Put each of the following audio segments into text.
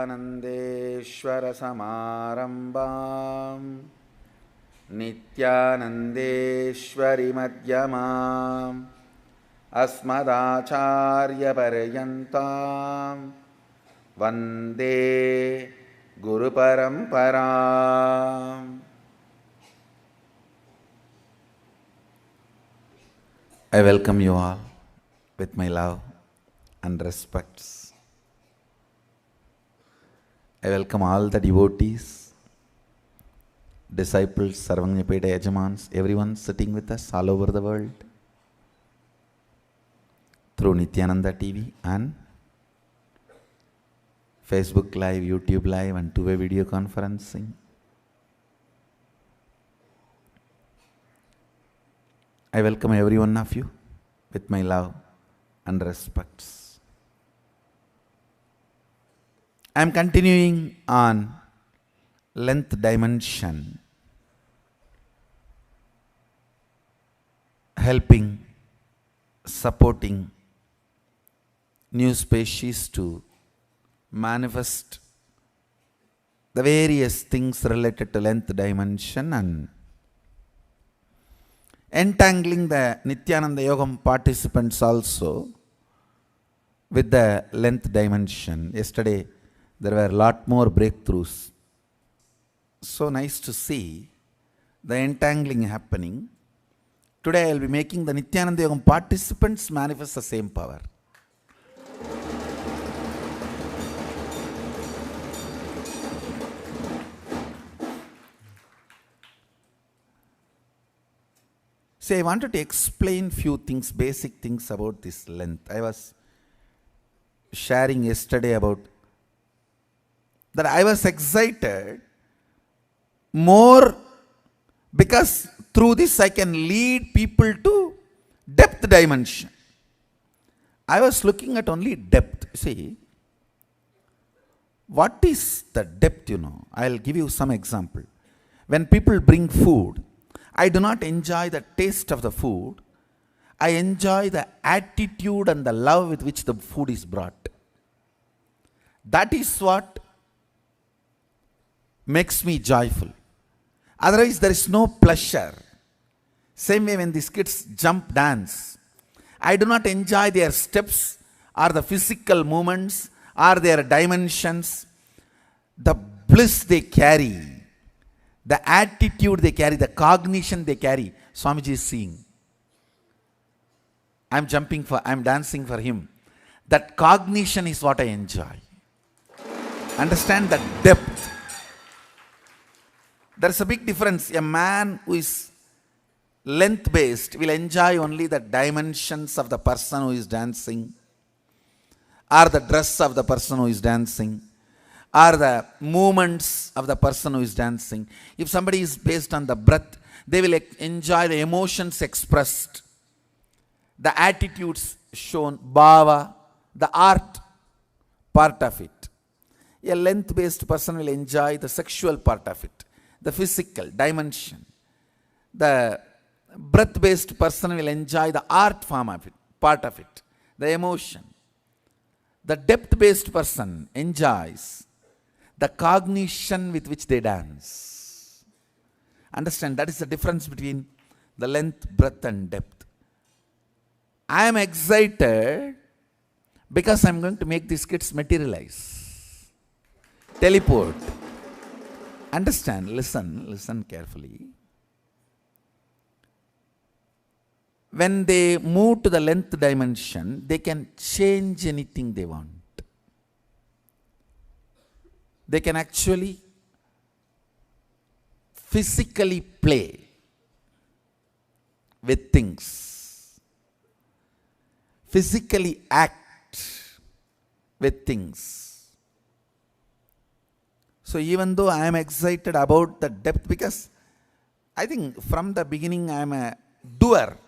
Nityanandeshwara-samarambam Nityanandeshwari-madhyamam Asmadacharya-paryantam Vande Guru-paramparam. I welcome you all with my love and respects. I welcome all the devotees, disciples, Sarvanyapeta Yajamans, everyone sitting with us all over the world through Nityananda TV and Facebook Live, YouTube Live and two-way video conferencing. I welcome every one of you with my love and respects. I am continuing on length dimension, helping, supporting new species to manifest the various things related to length dimension and entangling the Nityananda Yogam participants also with the length dimension. Yesterday there were a lot more breakthroughs. So nice to see the entangling happening. Today I will be making the Nityananda Yogam participants manifest the same power. See, I wanted to explain few things, basic things about this length. I was sharing yesterday about that I was excited more because through this I can lead people to depth dimension. I was looking at only depth. See, what is the depth, I'll give you some example. When people bring food, I do not enjoy the taste of the food. I enjoy the attitude and the love with which the food is brought. That is what makes me joyful. Otherwise, there is no pleasure. Same way when these kids jump, dance, I do not enjoy their steps or the physical movements or their dimensions. The bliss they carry, the attitude they carry, the cognition they carry. Swamiji is seeing. I'm dancing for him. That cognition is what I enjoy. Understand that depth. There's a big difference. A man who is length-based will enjoy only the dimensions of the person who is dancing, or the dress of the person who is dancing, or the movements of the person who is dancing. If somebody is based on the breath, they will enjoy the emotions expressed, the attitudes shown, bhava, the art part of it. A length-based person will enjoy the sexual part of it, the physical dimension. The breath-based person will enjoy the art form of it, part of it, the emotion. The depth-based person enjoys the cognition with which they dance. Understand, that is the difference between the length, breadth and depth. I am excited because I am going to make these kids materialize, teleport. Understand, listen carefully. When they move to the length dimension, they can change anything they want. They can actually physically play with things, physically act with things. So even though I am excited about the depth, because I think from the beginning I am a doer.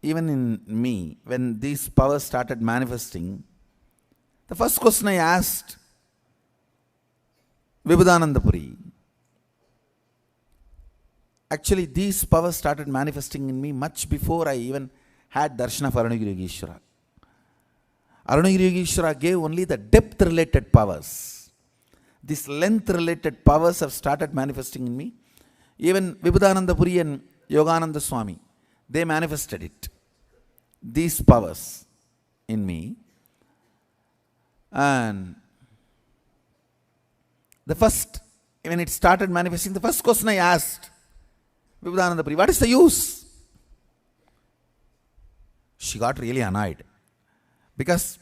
Even in me, when these powers started manifesting, the first question I asked Vibhudananda Puri, actually these powers started manifesting in me much before I even had Darshana for Arunagiri Yogeshwara. Arunagiri Yogeshwara gave only the depth related powers. These length related powers have started manifesting in me. Even Vibhudananda Puri and Yogananda Swami, they manifested it. These powers in me. And the first, when it started manifesting, the first question I asked Vibhudananda Puri, what is the use? She got really annoyed. Because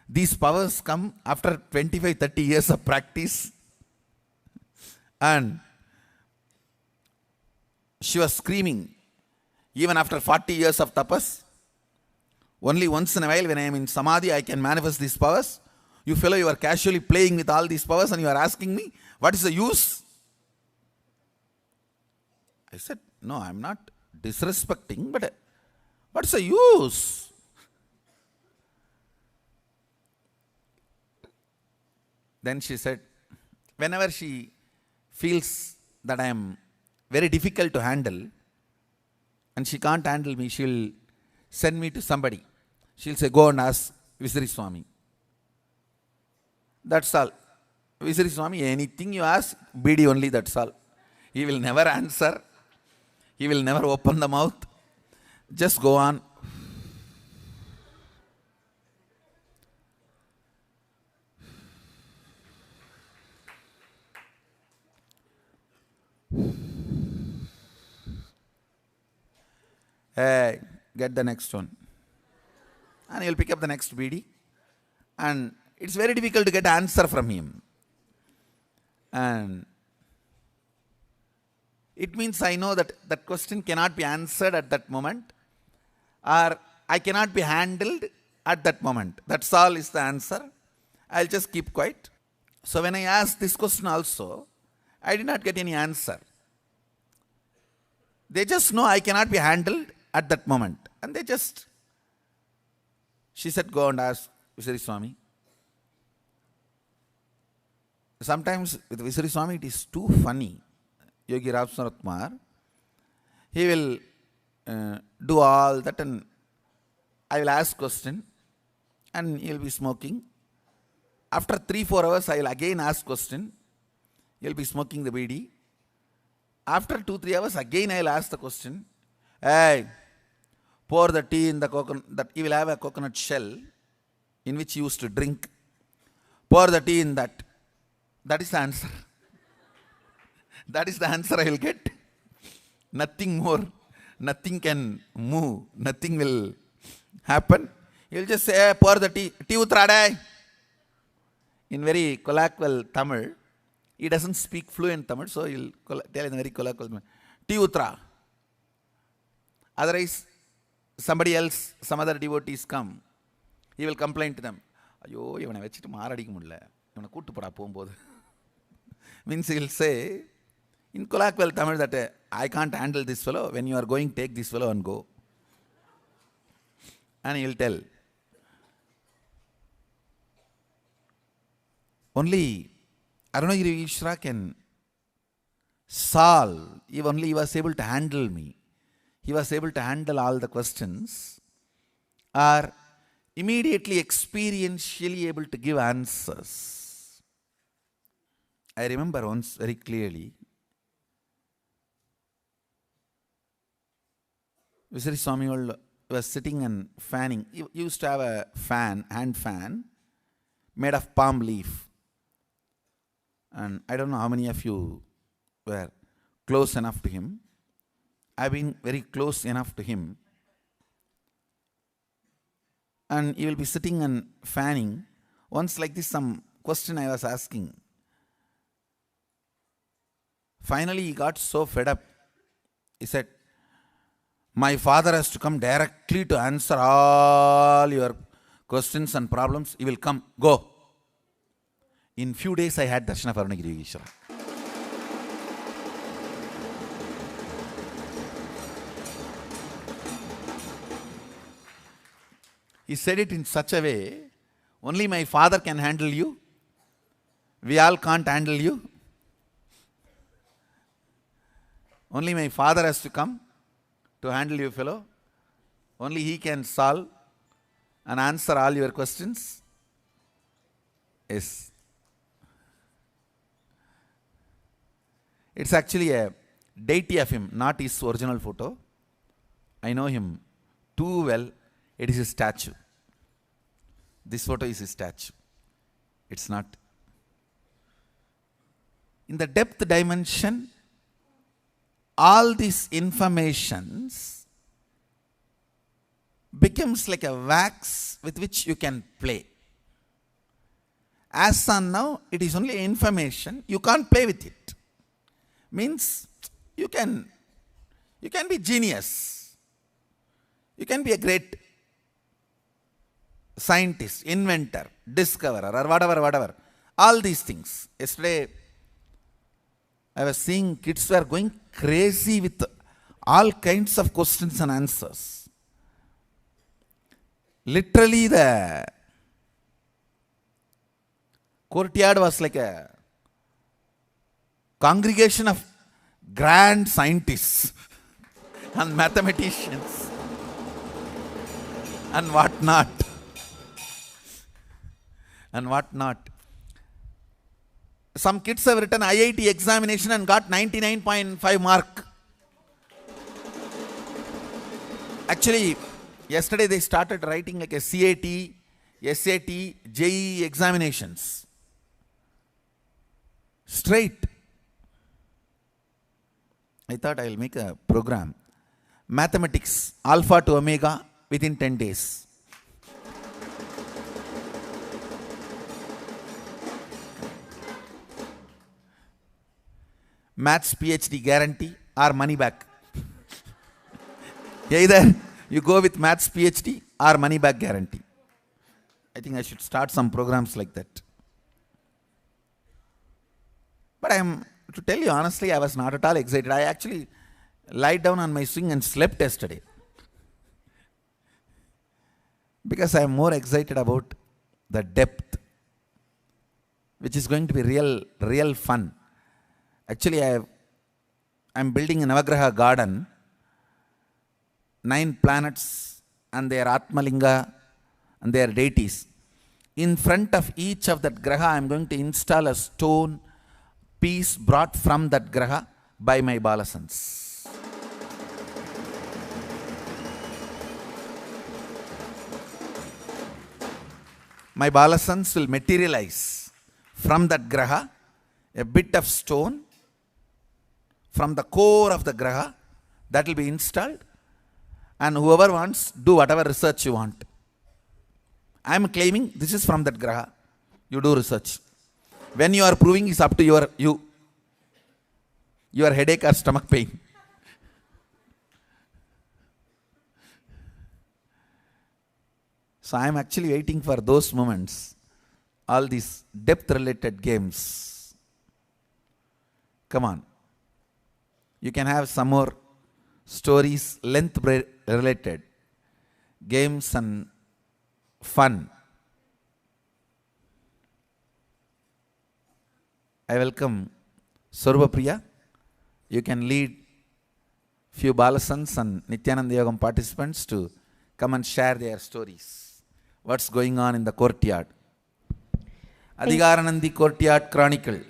these powers come after 25-30 years of practice. And she was screaming, even after 40 years of tapas, only once in a while when I am in samadhi, I can manifest these powers. You fellow, you are casually playing with all these powers and you are asking me, what is the use? I said, no, I am not disrespecting, but what's the use? Then she said, whenever she feels that I am very difficult to handle and she can't handle me, she will send me to somebody. She will say, go and ask Visiri Swami. That's all. Visiri Swami, anything you ask, BD only, that's all. He will never answer. He will never open the mouth. Just go on. Hey, get the next one. And he'll pick up the next BD. And it's very difficult to get answer from him. And it means I know that that question cannot be answered at that moment, or I cannot be handled at that moment. That's all is the answer. I'll just keep quiet. So when I asked this question also, I did not get any answer. They just know I cannot be handled at that moment. And she said, go and ask Visiri Swami. Sometimes with Visiri Swami it is too funny. Yogi Ramsunath Kumar, he will do all that and I will ask question and he will be smoking. After 3-4 hours I will again ask question. He will be smoking the BD. After 2-3 hours again I will ask the question. Hey, pour the tea in the coconut, that he will have a coconut shell in which he used to drink. Pour the tea in that. That is the answer. That is the answer I will get. Nothing more. Nothing can move. Nothing will happen. He will just say, hey, pour the tea. Tea utrade. In very colloquial Tamil. He doesn't speak fluent Tamil, so he will tell in a very colloquial Tamil. Tea utra. Otherwise, somebody else, some other devotees come. He will complain to them. Ayyo, ivana vechittu maaradikke mudiyala. Ivana koottu poda pogumbodhu. Means he will say, in colloquial Tamil, that I can't handle this fellow. When you are going, take this fellow and go. And he will tell. Only Arunagiri Yogeshwara can solve. If only he was able to handle me. He was able to handle all the questions. Or immediately experientially able to give answers. I remember once very clearly. Visiri Swami was sitting and fanning. He used to have a fan, hand fan, made of palm leaf. And I don't know how many of you were close enough to him. I've been very close enough to him. And he will be sitting and fanning. Once like this, some question I was asking. Finally, he got so fed up. He said, my father has to come directly to answer all your questions and problems. He will come. Go. In few days, I had darshan of Arunagiri Yogeshwara. He said it in such a way, only my father can handle you. We all can't handle you. Only my father has to come to handle you, fellow. Only he can solve. and answer all your questions? Yes. It's actually a deity of him, not his original photo. I know him too well. It is his statue. This photo is his statue. It's not. In the depth dimension, all these informations becomes like a wax with which you can play. As on now, it is only information. You can't play with it. Means you can be genius. You can be a great scientist, inventor, discoverer, or whatever. All these things. Yesterday, I was seeing kids were going crazy with all kinds of questions and answers. Literally, the courtyard was like a congregation of grand scientists and mathematicians and whatnot. Some kids have written IIT examination and got 99.5 mark. Actually, yesterday they started writing like a CAT, SAT, JEE examinations. Straight. I thought I will make a program. Mathematics, alpha to omega within 10 days. Maths PhD guarantee or money back. Either you go with Maths PhD or money back guarantee. I think I should start some programs like that. But to tell you honestly, I was not at all excited. I actually lied down on my swing and slept yesterday. Because I am more excited about the depth, which is going to be real fun. Actually, I'm building a Navagraha garden, 9 planets and their Atmalinga and their deities. In front of each of that Graha, I'm going to install a stone piece brought from that Graha by my Balasans. My Balasans will materialize from that Graha a bit of stone from the core of the Graha that will be installed, and whoever wants, do whatever research you want. I am claiming this is from that Graha. You do research. When you are proving, is up to your headache or stomach pain. So I am actually waiting for those moments. All these depth-related games. Come on. You can have some more stories, length-related games and fun. I welcome Swarupa Priya. You can lead few Balasans and Nityananda Yogam participants to come and share their stories. What's going on in the courtyard? Adhigaranandi Courtyard Chronicle.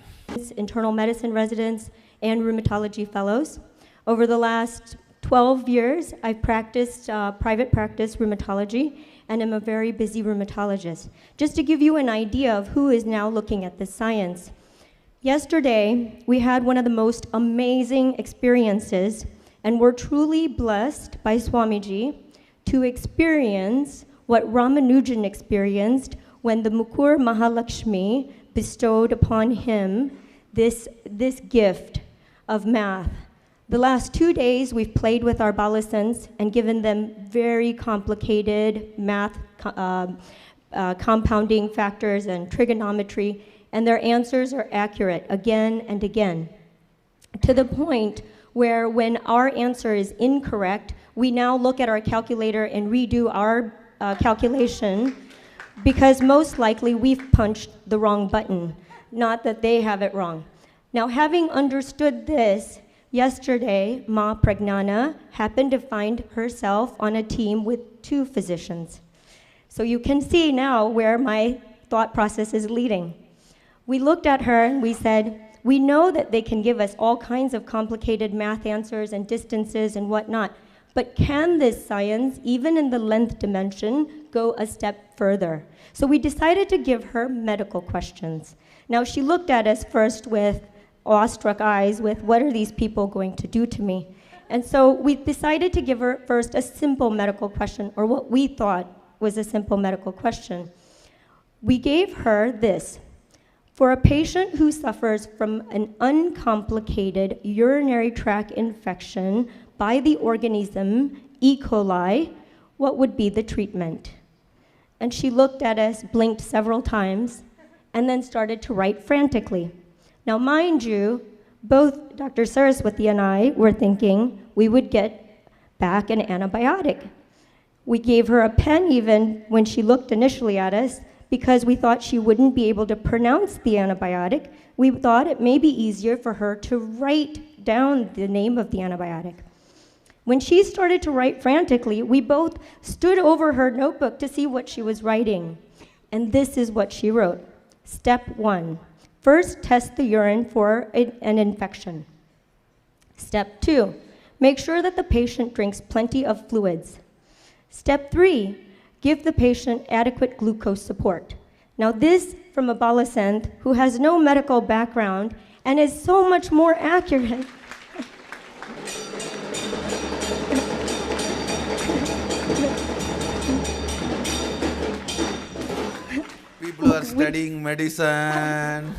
Internal medicine residents and rheumatology fellows. Over the last 12 years, I've practiced private practice rheumatology and am a very busy rheumatologist. Just to give you an idea of who is now looking at this science. Yesterday, we had one of the most amazing experiences, and we're truly blessed by Swamiji to experience what Ramanujan experienced when the Mukur Mahalakshmi bestowed upon him this gift of math. The last 2 days, we've played with our Balasans and given them very complicated math, compounding factors and trigonometry, and their answers are accurate again and again, to the point where when our answer is incorrect, we now look at our calculator and redo our calculation, because most likely we've punched the wrong button, not that they have it wrong. Now, having understood this, yesterday, Ma Pragnana happened to find herself on a team with 2 physicians. So you can see now where my thought process is leading. We looked at her and we said, we know that they can give us all kinds of complicated math answers and distances and whatnot, but can this science, even in the length dimension, go a step further? So we decided to give her medical questions. Now she looked at us first with awestruck eyes with, what are these people going to do to me? And so we decided to give her first a simple medical question, or what we thought was a simple medical question. We gave her this. For a patient who suffers from an uncomplicated urinary tract infection by the organism E. coli, what would be the treatment? And she looked at us, blinked several times, and then started to write frantically. Now, mind you, both Dr. Saraswati and I were thinking we would get back an antibiotic. We gave her a pen even when she looked initially at us, because we thought she wouldn't be able to pronounce the antibiotic. We thought it may be easier for her to write down the name of the antibiotic. When she started to write frantically, we both stood over her notebook to see what she was writing. And this is what she wrote. Step 1, first test the urine for an infection. Step 2, make sure that the patient drinks plenty of fluids. Step 3, give the patient adequate glucose support. Now this from a Balasanth who has no medical background and is so much more accurate. People are studying medicine.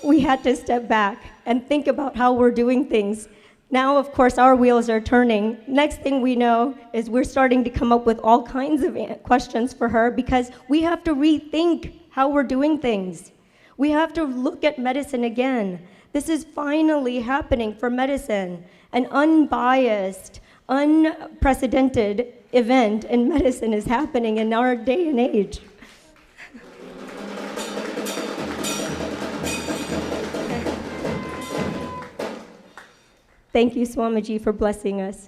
We had to step back and think about how we're doing things. Now, of course, our wheels are turning. Next thing we know is we're starting to come up with all kinds of questions for her because we have to rethink how we're doing things. We have to look at medicine again. This is finally happening for medicine. An unbiased, unprecedented event in medicine is happening in our day and age. Thank you, Swamiji, for blessing us.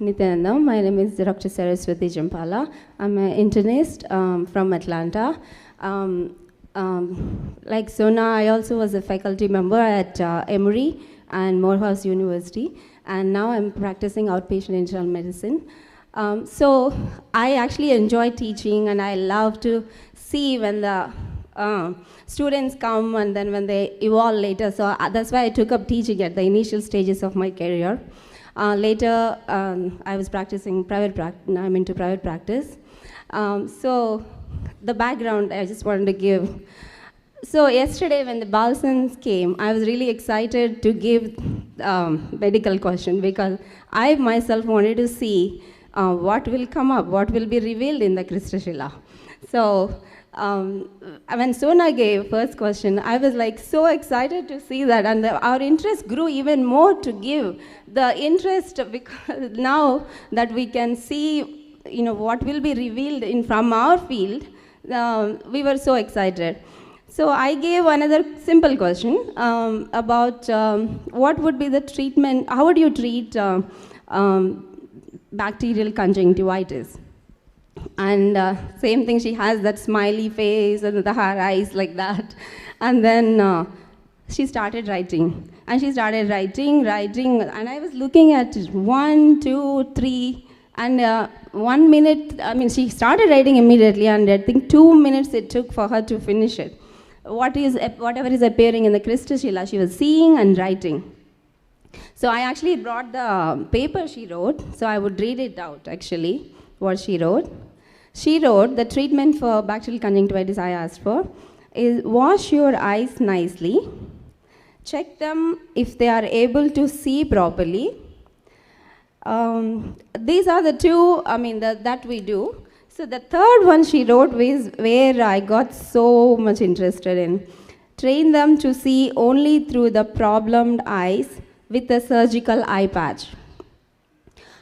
Nityananda, my name is Dr. Saraswati Jampala. I'm an internist from Atlanta. Like Sona, I also was a faculty member at Emory and Morehouse University, and now I'm practicing outpatient internal medicine. So I actually enjoy teaching, and I love to see when the students come and then when they evolve later. So that's why I took up teaching at the initial stages of my career. Later, I was practicing private practice. I'm into private practice. So the background I just wanted to give. So yesterday when the Balsans came, I was really excited to give medical question because I myself wanted to see what will come up, what will be revealed in the Kristashila. So when Sona gave first question, I was like so excited to see that, and our interest grew even more to give the interest because now that we can see, what will be revealed from our field, we were so excited. So I gave another simple question about what would be the treatment, how would you treat bacterial conjunctivitis? And same thing, she has that smiley face and her eyes like that. And then she started writing. And she started writing, and I was looking at 1, 2, 3, and 1 minute, she started writing immediately, and I think 2 minutes it took for her to finish it. Whatever is appearing in the Kristashila, she was seeing and writing. So I actually brought the paper she wrote, so I would read it out actually, what she wrote. She wrote, the treatment for bacterial conjunctivitis I asked for is wash your eyes nicely, check them if they are able to see properly. These are the two, that we do. So the third one she wrote was where I got so much interested in. Train them to see only through the problemed eyes with a surgical eye patch.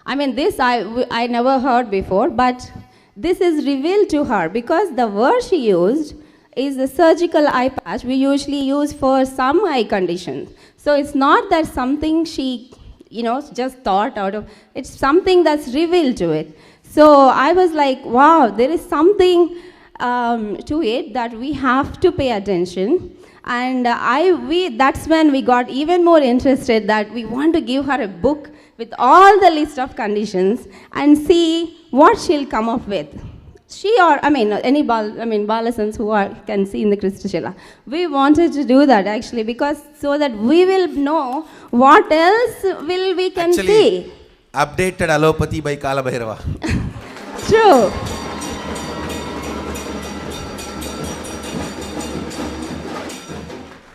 This I never heard before, but this is revealed to her because the word she used is the surgical eye patch we usually use for some eye conditions. So it's not that something she just thought out of, it's something that's revealed to it. So I was like, wow, there is something to it that we have to pay attention. And that's when we got even more interested that we want to give her a book with all the list of conditions and see what she'll come up with. She or, any Balasans who can see in the Christashila. We wanted to do that actually because so that we will know what else we can see. Updated allopathy by Kala Bhairava. True.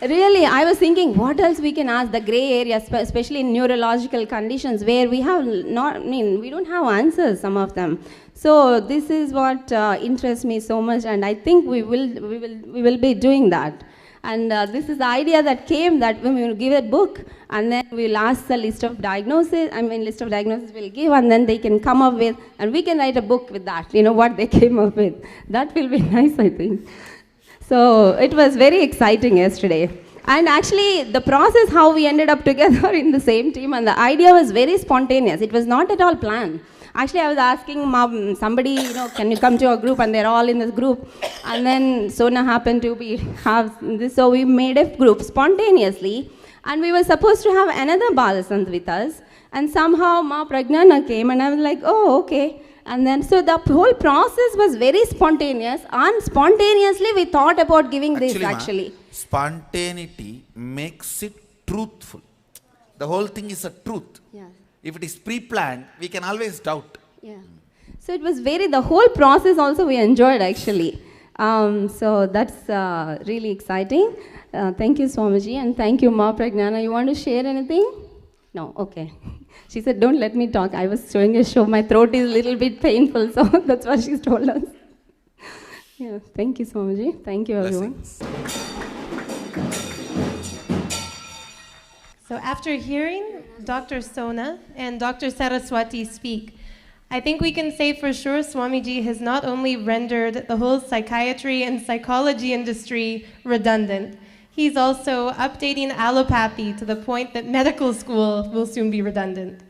Really, I was thinking, what else we can ask the gray areas, especially in neurological conditions where we have we don't have answers, some of them. So this is what interests me so much, and I think we will be doing that. And this is the idea that came that when we will give a book, and then we'll ask the list of diagnoses. List of diagnoses we'll give, and then they can come up with, and we can write a book with that. What they came up with. That will be nice, I think. So it was very exciting yesterday. And actually, the process how we ended up together in the same team, and the idea was very spontaneous. It was not at all planned. Actually, I was asking somebody, can you come to our group? And they're all in this group. And then Sona happened to have this. So we made a group spontaneously. And we were supposed to have another Balasant with us. And somehow Ma Pragnana came, and I was like, oh, okay. And then, so the whole process was very spontaneous, and spontaneously we thought about giving this actually. Spontaneity makes it truthful. The whole thing is a truth. Yeah. If it is pre-planned, we can always doubt. Yeah. So it was the whole process also we enjoyed actually. So that's really exciting. Thank you, Swamiji, and thank you, Ma Pragnana. You want to share anything? No? Okay. She said, don't let me talk. I was showing a show. My throat is a little bit painful, so that's what she's told us. Yeah, thank you, Swamiji. Thank you, everyone. Blessings. So after hearing Dr. Sona and Dr. Saraswati speak, I think we can say for sure Swamiji has not only rendered the whole psychiatry and psychology industry redundant, he's also updating allopathy to the point that medical school will soon be redundant.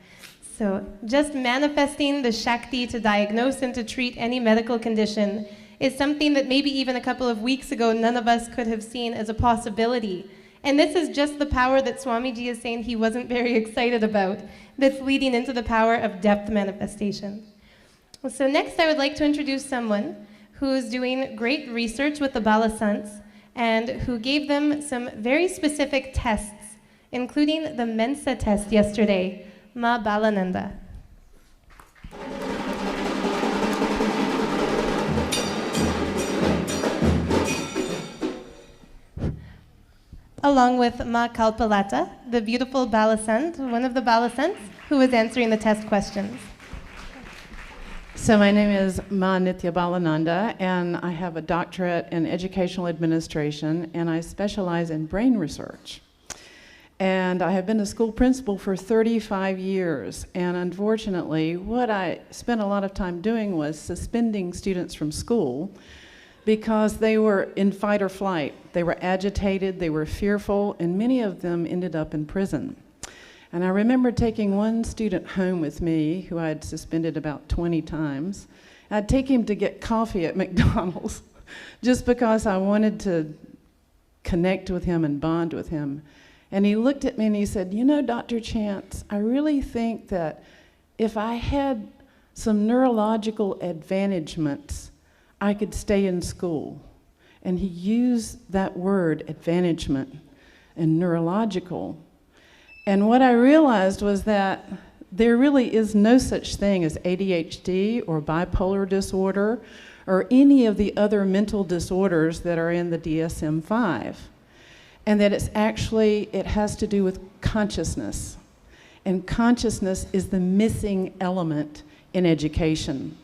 So just manifesting the Shakti to diagnose and to treat any medical condition is something that maybe even a couple of weeks ago none of us could have seen as a possibility. And this is just the power that Swamiji is saying he wasn't very excited about, that's leading into the power of depth manifestation. So next I would like to introduce someone who's doing great research with the Balasants and who gave them some very specific tests, including the Mensa test yesterday, Ma Balananda. Along with Ma Kalpalata, the beautiful Balasant, one of the Balasants, who is answering the test questions. So my name is Ma Nitya Balananda, and I have a doctorate in educational administration, and I specialize in brain research. And I have been a school principal for 35 years, and unfortunately, what I spent a lot of time doing was suspending students from school because they were in fight or flight. They were agitated, they were fearful, and many of them ended up in prison. And I remember taking one student home with me who I had suspended about 20 times. I'd take him to get coffee at McDonald's just because I wanted to connect with him and bond with him. And he looked at me and he said, Dr. Chance, I really think that if I had some neurological advantagements, I could stay in school. And he used that word, advantagement, and neurological. And what I realized was that there really is no such thing as ADHD or bipolar disorder or any of the other mental disorders that are in the DSM-5. And that it has to do with consciousness. And consciousness is the missing element in education.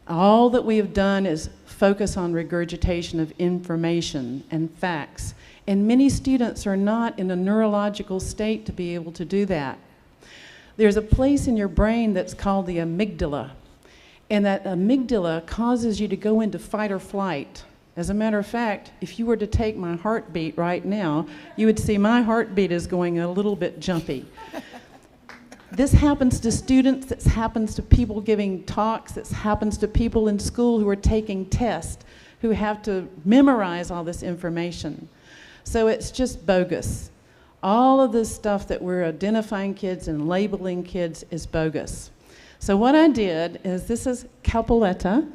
All that we have done is focus on regurgitation of information and facts. And many students are not in a neurological state to be able to do that. There's a place in your brain that's called the amygdala. And that amygdala causes you to go into fight or flight. As a matter of fact, if you were to take my heartbeat right now, you would see my heartbeat is going a little bit jumpy. this happens to students, this happens to people giving talks, this happens to people in school who are taking tests, who have to memorize all this information. So it's just bogus. All of this stuff that we're identifying kids and labeling kids is bogus. So what I did is, this is Kalpaletta,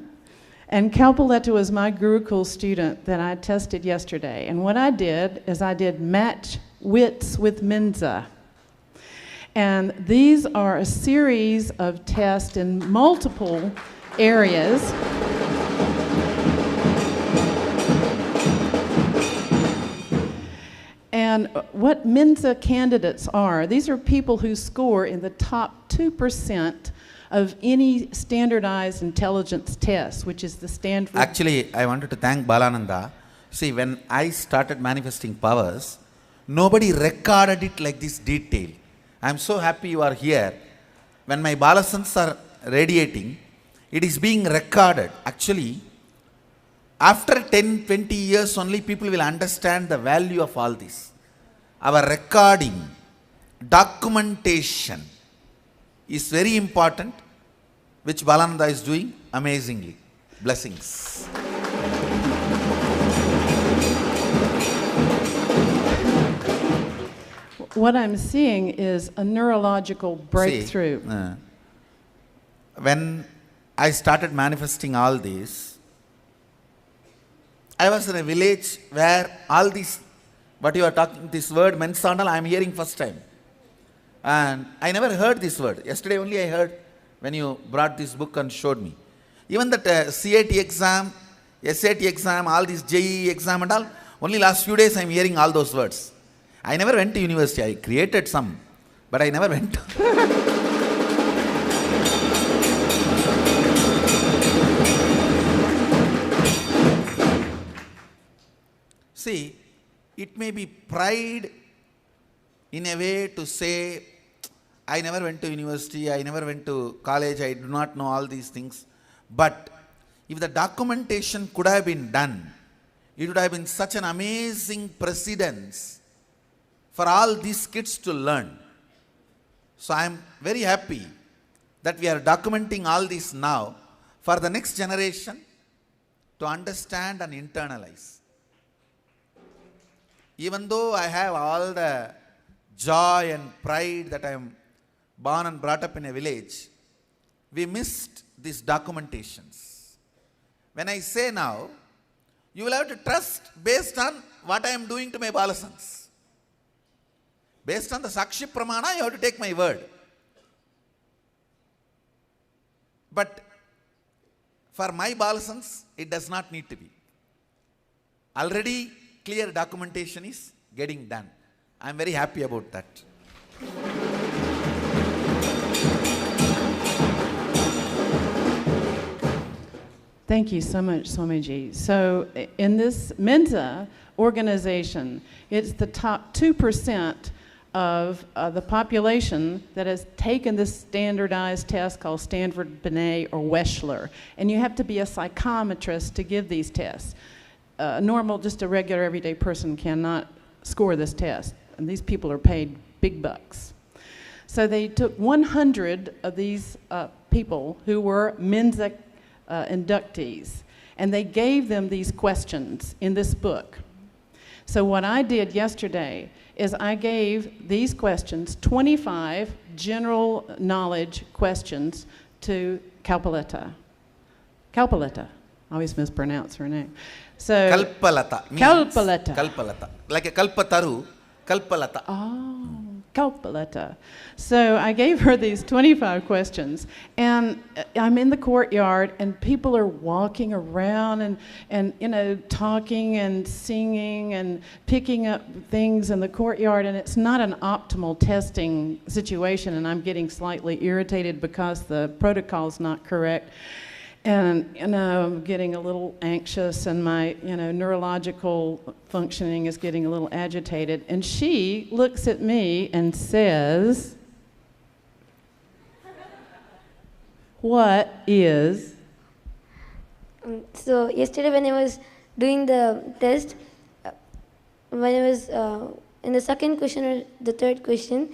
and Kalpaletta was my Gurukul student that I tested yesterday. And what I did is I did match wits with Mensa. And these are a series of tests in multiple areas. And what Mensa candidates are, these are people who score in the top 2% of any standardized intelligence test, which is the Stanford. Actually, I wanted to thank Balananda. See, when I started manifesting powers, nobody recorded it like this detail. I'm so happy you are here. When my Balasans are radiating, it is being recorded. Actually, after 10, 20 years only, people will understand the value of all this. Our recording, documentation is very important, which Balananda is doing amazingly. Blessings. What I'm seeing is a neurological breakthrough. See, when I started manifesting all this, I was in a village where all these, what you are talking, this word Mensandal, I am hearing first time. And I never heard this word. Yesterday only I heard when you brought this book and showed me. Even that CAT exam, SAT exam, all this JEE exam and all, only last few days I am hearing all those words. I never went to university. I created some, but I never went. See, it may be pride in a way to say, I never went to university, I never went to college, I do not know all these things. But if the documentation could have been done, it would have been such an amazing precedence for all these kids to learn. So I am very happy that we are documenting all this now for the next generation to understand and internalize. Even though I have all the joy and pride that I am born and brought up in a village, we missed these documentations. When I say now, you will have to trust based on what I am doing to my Balasans. Based on the Sakshi Pramana, you have to take my word. But for my Balasans, it does not need to be. Already clear documentation is getting done. I am very happy about that. Thank you so much, Swamiji. So in this Mensa organization, it's the top 2% of the population that has taken this standardized test called Stanford Binet or Wechsler. And you have to be a psychometrist to give these tests. Normal, just a regular everyday person cannot score this test. And these people are paid big bucks. So they took 100 of these people who were Mensa inductees, and they gave them these questions in this book. So what I did yesterday is I gave these questions, 25 general knowledge questions, to Kalpaletta. Kalpaletta. I always mispronounce her name. So Kalpalata means Kalpaletta. Kalpalata. Like a Kalpataru, Kalpalata. Oh, Kalpaletta. So I gave her these 25 questions, and I'm in the courtyard, and people are walking around and you know, talking and singing and picking up things in the courtyard, and it's not an optimal testing situation, and I'm getting slightly irritated because the protocol's not correct. And, you know, I'm getting a little anxious, and my, you know, neurological functioning is getting a little agitated. And she looks at me and says, "What is?" So yesterday when I was doing the test, when I was in the second question or the third question,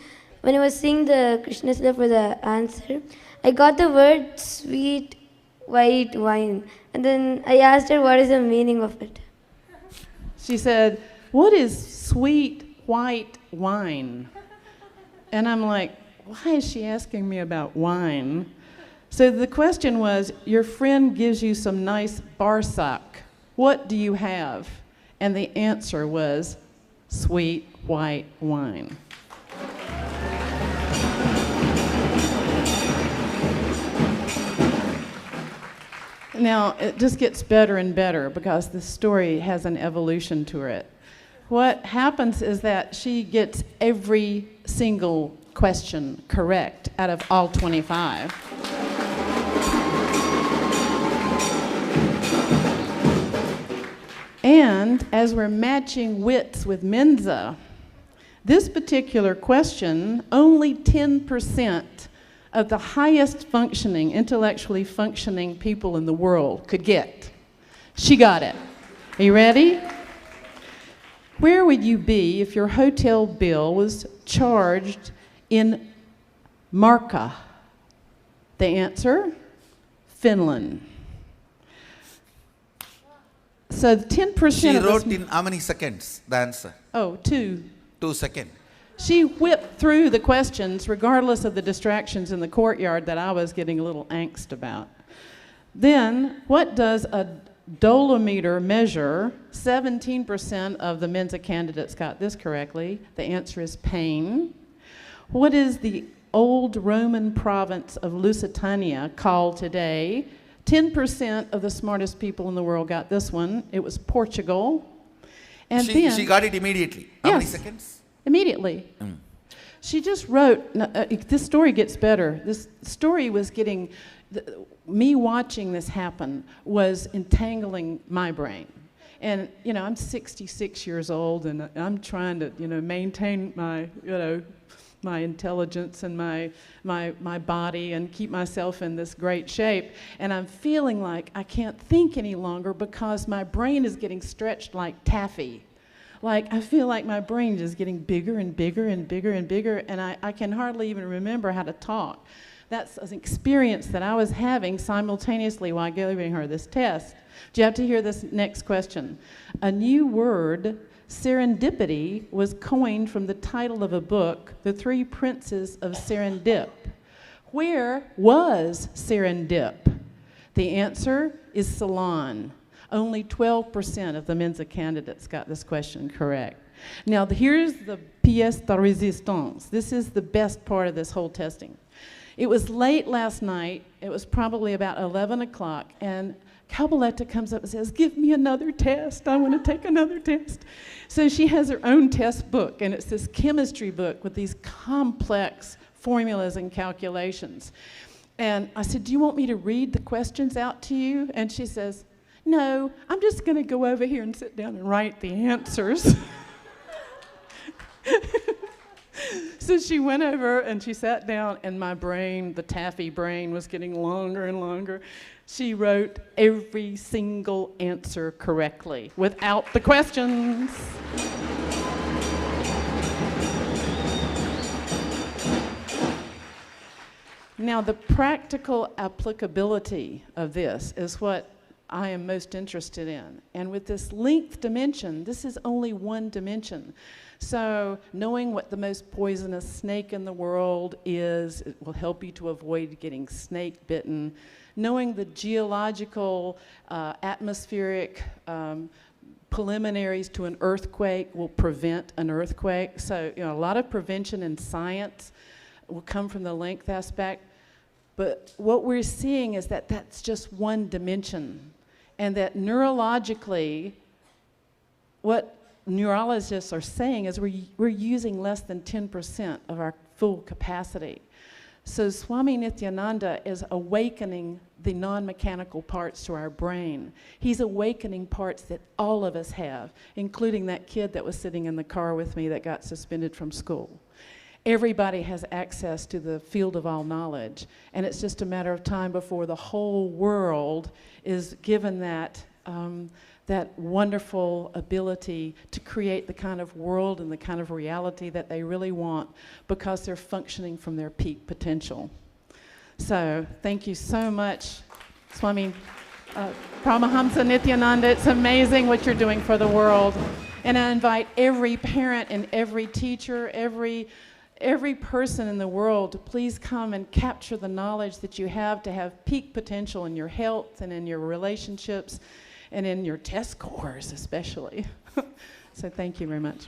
when I was seeing the Krishna Sila for the answer, I got the word sweet white wine. And then I asked her what is the meaning of it. She said, "What is sweet white wine?" And I'm like, why is she asking me about wine? So the question was, your friend gives you some nice barsak. What do you have? And the answer was sweet white wine. Now, it just gets better and better because the story has an evolution to it. What happens is that she gets every single question correct out of all 25. And as we're matching wits with Mensa, this particular question, only 10% of the highest functioning, intellectually functioning people in the world could get. She got it. Are you ready? Where would you be if your hotel bill was charged in marka? The answer, Finland. So 10% She of wrote this, in how many seconds the answer? oh, 2. 2 seconds. She whipped through the questions regardless of the distractions in the courtyard that I was getting a little angst about. Then, what does a dolometer measure? 17% of the Mensa candidates got this correctly. The answer is pain. What is the old Roman province of Lusitania called today? 10% of the smartest people in the world got this one. It was Portugal. And She got it immediately. How many Yes. seconds? Immediately. She just wrote, this story gets better. This story was getting, me watching this happen was entangling my brain. And, you know, I'm 66 years old and I'm trying to, you know, maintain my, you know, my intelligence and my body and keep myself in this great shape. And I'm feeling like I can't think any longer because my brain is getting stretched like taffy. Like, I feel like my brain is getting bigger and bigger and bigger and bigger, and I can hardly even remember how to talk. That's an experience that I was having simultaneously while giving her this test. Do you have to hear this next question? A new word, serendipity, was coined from the title of a book, The Three Princes of Serendip. Where was Serendip? The answer is Ceylon. Only 12% of the Mensa candidates got this question correct. Now, here's the pièce de résistance. This is the best part of this whole testing. It was late last night. It was probably about 11 o'clock, and Cabaletta comes up and says, "Give me another test. I want to take another test." So she has her own test book, and it's this chemistry book with these complex formulas and calculations. And I said, "Do you want me to read the questions out to you?" And she says, "No, I'm just going to go over here and sit down and write the answers." So she went over and she sat down, and my brain, the taffy brain, was getting longer and longer. She wrote every single answer correctly without the questions. Now, the practical applicability of this is what I am most interested in. And with this length dimension, this is only one dimension. So knowing what the most poisonous snake in the world is, it will help you to avoid getting snake bitten. Knowing the geological, atmospheric preliminaries to an earthquake will prevent an earthquake. So, you know, a lot of prevention in science will come from the length aspect. But what we're seeing is that that's just one dimension. And that neurologically, what neurologists are saying is we're using less than 10% of our full capacity. So Swami Nityananda is awakening the non-mechanical parts to our brain. He's awakening parts that all of us have, including that kid that was sitting in the car with me that got suspended from school. Everybody has access to the field of all knowledge, and it's just a matter of time before the whole world is given that that wonderful ability to create the kind of world and the kind of reality that they really want because they're functioning from their peak potential. So thank you so much, Swami Paramahamsa Nityananda. It's amazing what you're doing for the world. And I invite every parent and every teacher, every person in the world to please come and capture the knowledge that you have to have peak potential in your health and in your relationships and in your test scores especially. So thank you very much.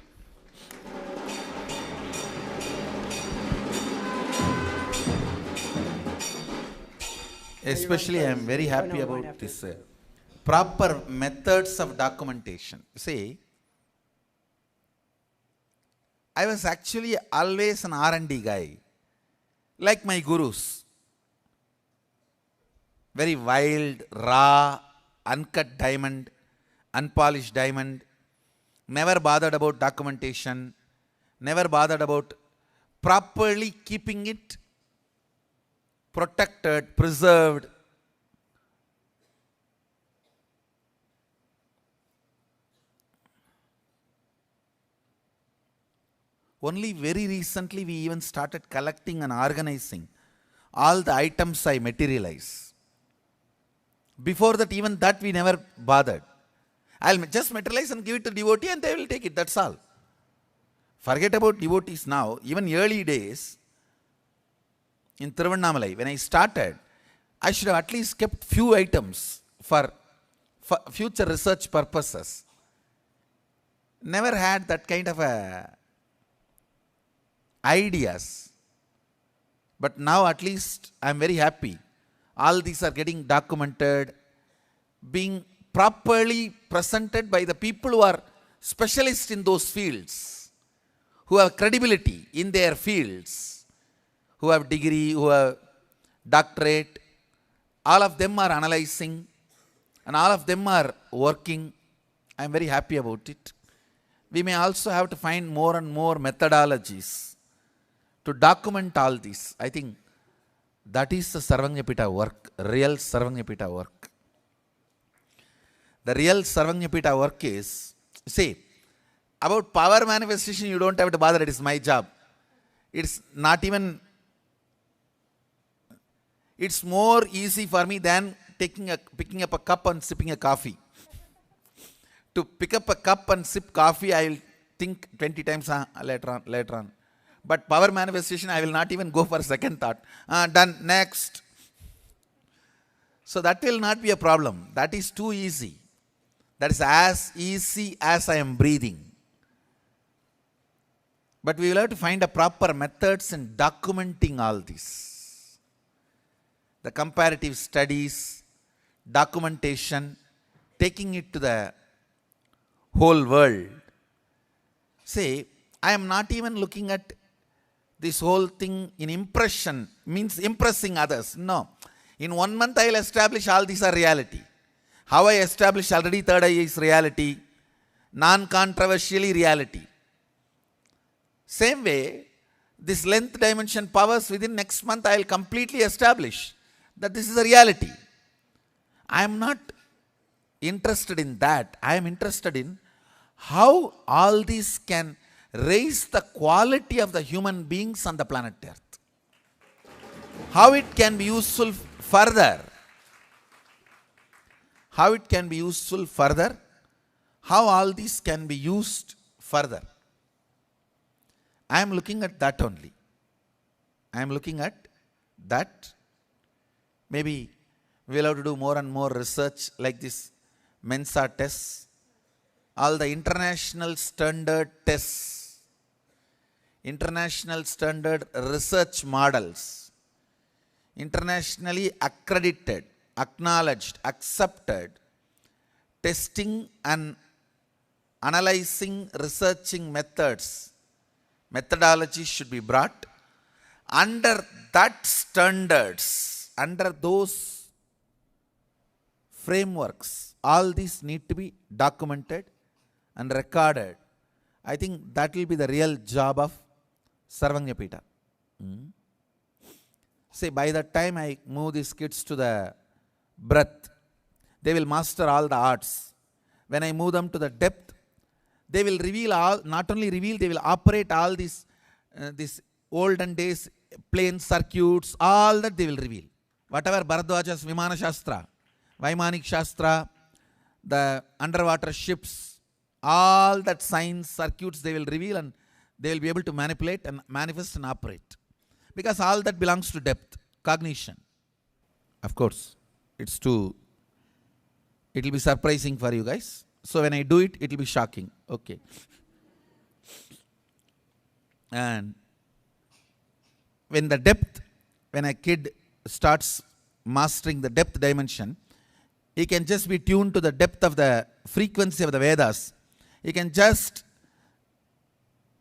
Especially I am very happy about this proper methods of documentation. See, I was actually always an R&D guy, like my gurus. Very wild, raw, uncut diamond, unpolished diamond, never bothered about documentation, never bothered about properly keeping it protected, preserved. Only very recently we even started collecting and organizing all the items I materialize. Before that, even that we never bothered. I'll just materialize and give it to devotee and they will take it, that's all. Forget about devotees now. Even early days, in Tiruvannamalai, when I started, I should have at least kept few items for future research purposes. Never had that kind of ideas. But now at least I am very happy. All these are getting documented, being properly presented by the people who are specialists in those fields, who have credibility in their fields, who have degree, who have doctorate. All of them are analyzing and all of them are working. I am very happy about it. We may also have to find more and more methodologies to document all this. I think that is the Sarvajñapita work, real Sarvajñapita work. The real Sarvajñapita work is, see, about power manifestation you don't have to bother, it is my job. It's not even, it's more easy for me than picking up a cup and sipping a coffee. To pick up a cup and sip coffee, I will think 20 times later on. But power manifestation, I will not even go for a second thought. Done, next. So that will not be a problem. That is too easy. That is as easy as I am breathing. But we will have to find a proper methods in documenting all this. The comparative studies, documentation, taking it to the whole world. Say, I am not even looking at this whole thing in impression, means impressing others. No. In 1 month I will establish all these are reality. How I established already third eye is reality, non-controversially reality. Same way, this length dimension powers within next month I will completely establish that this is a reality. I am not interested in that. I am interested in how all these can raise the quality of the human beings on the planet Earth. How it can be useful further. How it can be useful further. How all these can be used further. I am looking at that only. I am looking at that. Maybe we will have to do more and more research like this Mensa tests, all the international standard tests, international standard research models, internationally accredited, acknowledged, accepted, testing and analyzing, researching methods, methodology should be brought. Under that standards, under those frameworks, all these need to be documented and recorded. I think that will be the real job of Sarvajñapita. Say, by the time I move these kids to the breath, they will master all the arts. when I move them to the depth, they will reveal all, not only reveal, they will operate all these olden days plane circuits, all that they will reveal. Whatever Bharadwaja's Vimana Shastra, Vaimanik Shastra, the underwater ships, all that science circuits they will reveal, and they will be able to manipulate and manifest and operate. Because all that belongs to depth, cognition. Of course, it will be surprising for you guys. So when I do it, it will be shocking. Okay. And when a kid starts mastering the depth dimension, he can just be tuned to the depth of the frequency of the Vedas. He can just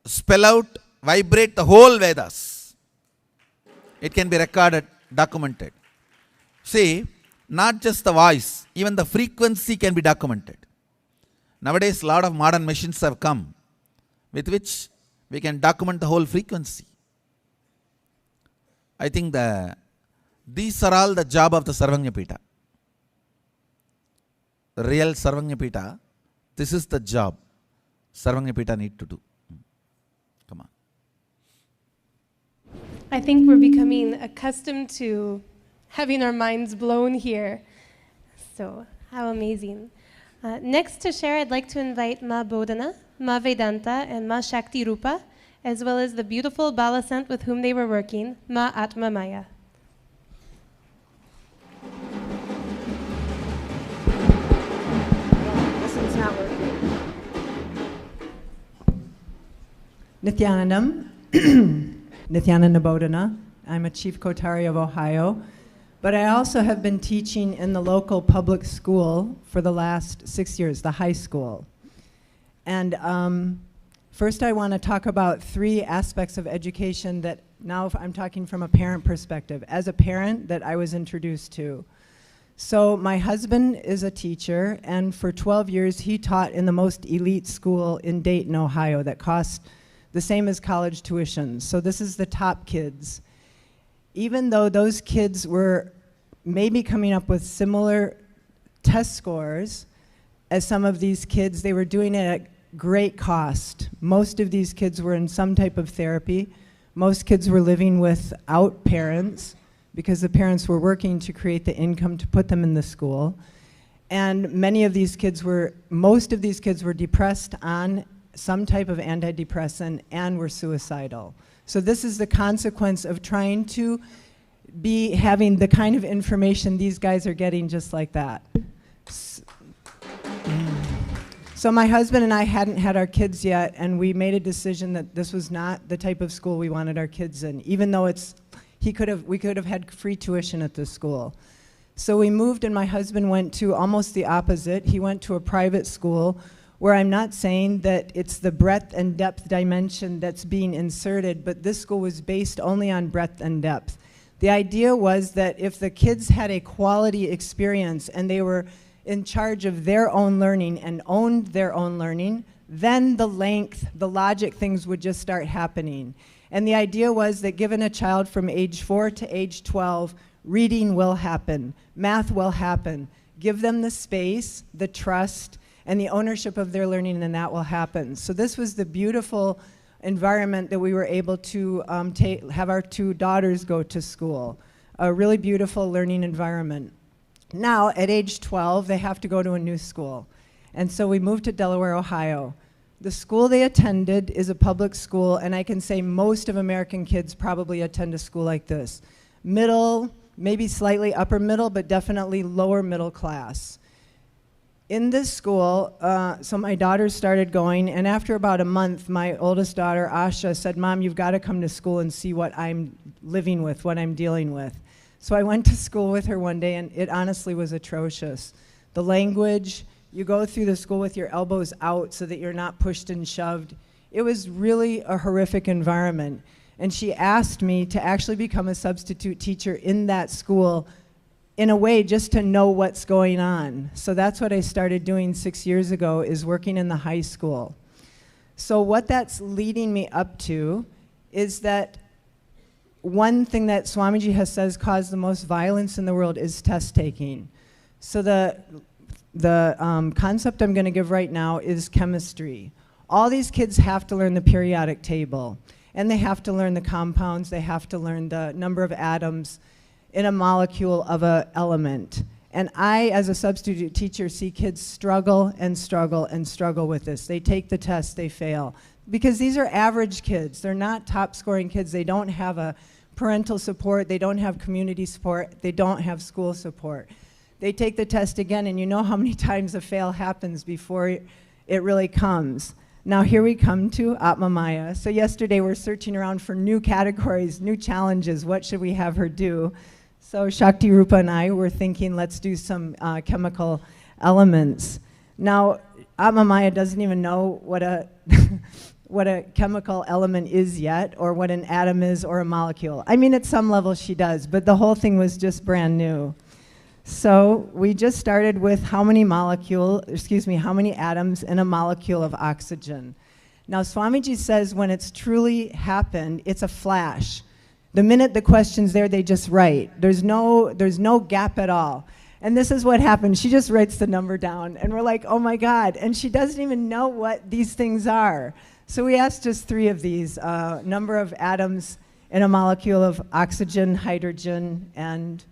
spell out, vibrate the whole Vedas. It can be recorded, documented. See, not just the voice, even the frequency can be documented. Nowadays, a lot of modern machines have come with which we can document the whole frequency. I think these are all the job of the Sarvajñapita. Real Sarvajñapita, this is the job Sarvajñapita need to do. Come on. I think we're becoming accustomed to having our minds blown here. So, how amazing. Next to share, I'd like to invite Ma Bodhana, Ma Vedanta, and Ma Shakti Rupa, as well as the beautiful Balasant with whom they were working, Ma Atma Maya. This one's not working. Nithyanandam, Nithyananda Bodhana. I'm a Chief Kotari of Ohio. But I also have been teaching in the local public school for the last 6 years, the high school. And first I want to talk about 3 aspects of education that now I'm talking from a parent perspective, as a parent that I was introduced to. So my husband is a teacher, and for 12 years he taught in the most elite school in Dayton, Ohio, that cost the same as college tuition. So this is the top kids. Even though those kids were maybe coming up with similar test scores as some of these kids, they were doing it at great cost. Most of these kids were in some type of therapy. Most kids were living without parents because the parents were working to create the income to put them in the school. And most of these kids were depressed on some type of antidepressant and were suicidal. So this is the consequence of trying to be having the kind of information these guys are getting just like that. So my husband and I hadn't had our kids yet, and we made a decision that this was not the type of school we wanted our kids in, even though we could have had free tuition at this school. So we moved, and my husband went to almost the opposite. He went to a private school where I'm not saying that it's the breadth and depth dimension that's being inserted, but this school was based only on breadth and depth. The idea was that if the kids had a quality experience and they were in charge of their own learning and owned their own learning, then the logic things would just start happening. And the idea was that given a child from age 4 to age 12, reading will happen, math will happen. Give them the space, the trust, and the ownership of their learning, and that will happen. So this was the beautiful environment that we were able to have our 2 daughters go to school, a really beautiful learning environment. Now, at age 12, they have to go to a new school. And so we moved to Delaware, Ohio. The school they attended is a public school, and I can say most of American kids probably attend a school like this. Middle, maybe slightly upper middle, but definitely lower middle class. In this school, so my daughters started going, and after about a month, my oldest daughter, Asha, said, "Mom, you've got to come to school and see what I'm living with, what I'm dealing with." So I went to school with her one day, and it honestly was atrocious. The language, you go through the school with your elbows out so that you're not pushed and shoved. It was really a horrific environment. And she asked me to actually become a substitute teacher in that school, in a way just to know what's going on. So that's what I started doing 6 years ago, is working in the high school. So what that's leading me up to is that one thing that Swamiji has says caused the most violence in the world is test taking. So the the concept I'm going to give right now is chemistry. All these kids have to learn the periodic table, and they have to learn the compounds, they have to learn the number of atoms in a molecule of an element. And I, as a substitute teacher, see kids struggle and struggle and struggle with this. They take the test, they fail. Because these are average kids. They're not top-scoring kids. They don't have a parental support. They don't have community support. They don't have school support. They take the test again, and you know how many times a fail happens before it really comes. Now here we come to Atma Maya. So yesterday we're searching around for new categories, new challenges. What should we have her do? So Shakti Rupa and I were thinking, let's do some chemical elements. Now, Atma Maya doesn't even know what a what a chemical element is yet, or what an atom is, or a molecule. I mean, at some level she does, but the whole thing was just brand new. So we just started with how many atoms in a molecule of oxygen. Now, Swamiji says when it's truly happened, it's a flash. The minute the question's there, they just write. There's no gap at all. And this is what happens. She just writes the number down, and we're like, oh my God. And she doesn't even know what these things are. So we asked just 3 of these, number of atoms in a molecule of oxygen, hydrogen, and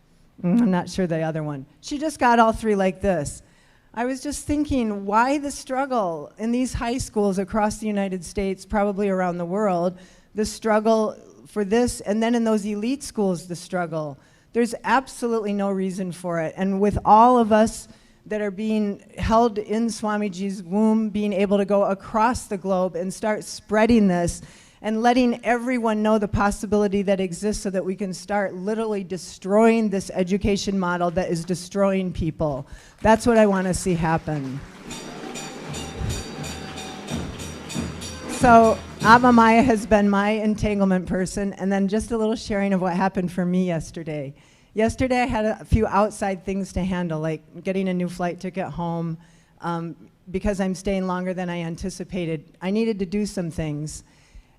I'm not sure the other one. She just got all 3 like this. I was just thinking, why the struggle in these high schools across the United States, probably around the world, the struggle for this, and then in those elite schools, the struggle. There's absolutely no reason for it. And with all of us that are being held in Swamiji's womb, being able to go across the globe and start spreading this and letting everyone know the possibility that exists so that we can start literally destroying this education model that is destroying people. That's what I want to see happen. So Atma Maya has been my entanglement person, and then just a little sharing of what happened for me yesterday. Yesterday I had a few outside things to handle, like getting a new flight ticket home, because I'm staying longer than I anticipated. I needed to do some things.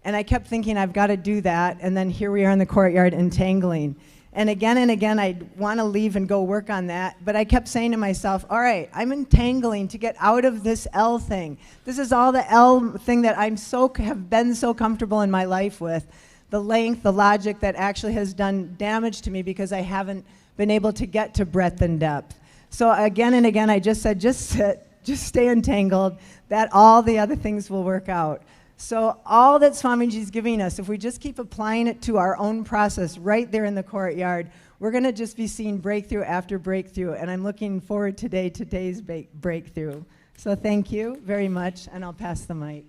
And I kept thinking, I've got to do that, and then here we are in the courtyard entangling. And again, I'd want to leave and go work on that, but I kept saying to myself, all right, I'm entangling to get out of this L thing. This is all the L thing that have been so comfortable in my life with. The length, the logic that actually has done damage to me because I haven't been able to get to breadth and depth. So again and again, I just said, just sit, just stay entangled, that all the other things will work out. So all that Swamiji is giving us, if we just keep applying it to our own process right there in the courtyard, we're going to just be seeing breakthrough after breakthrough, and I'm looking forward to today's breakthrough. So thank you very much, and I'll pass the mic.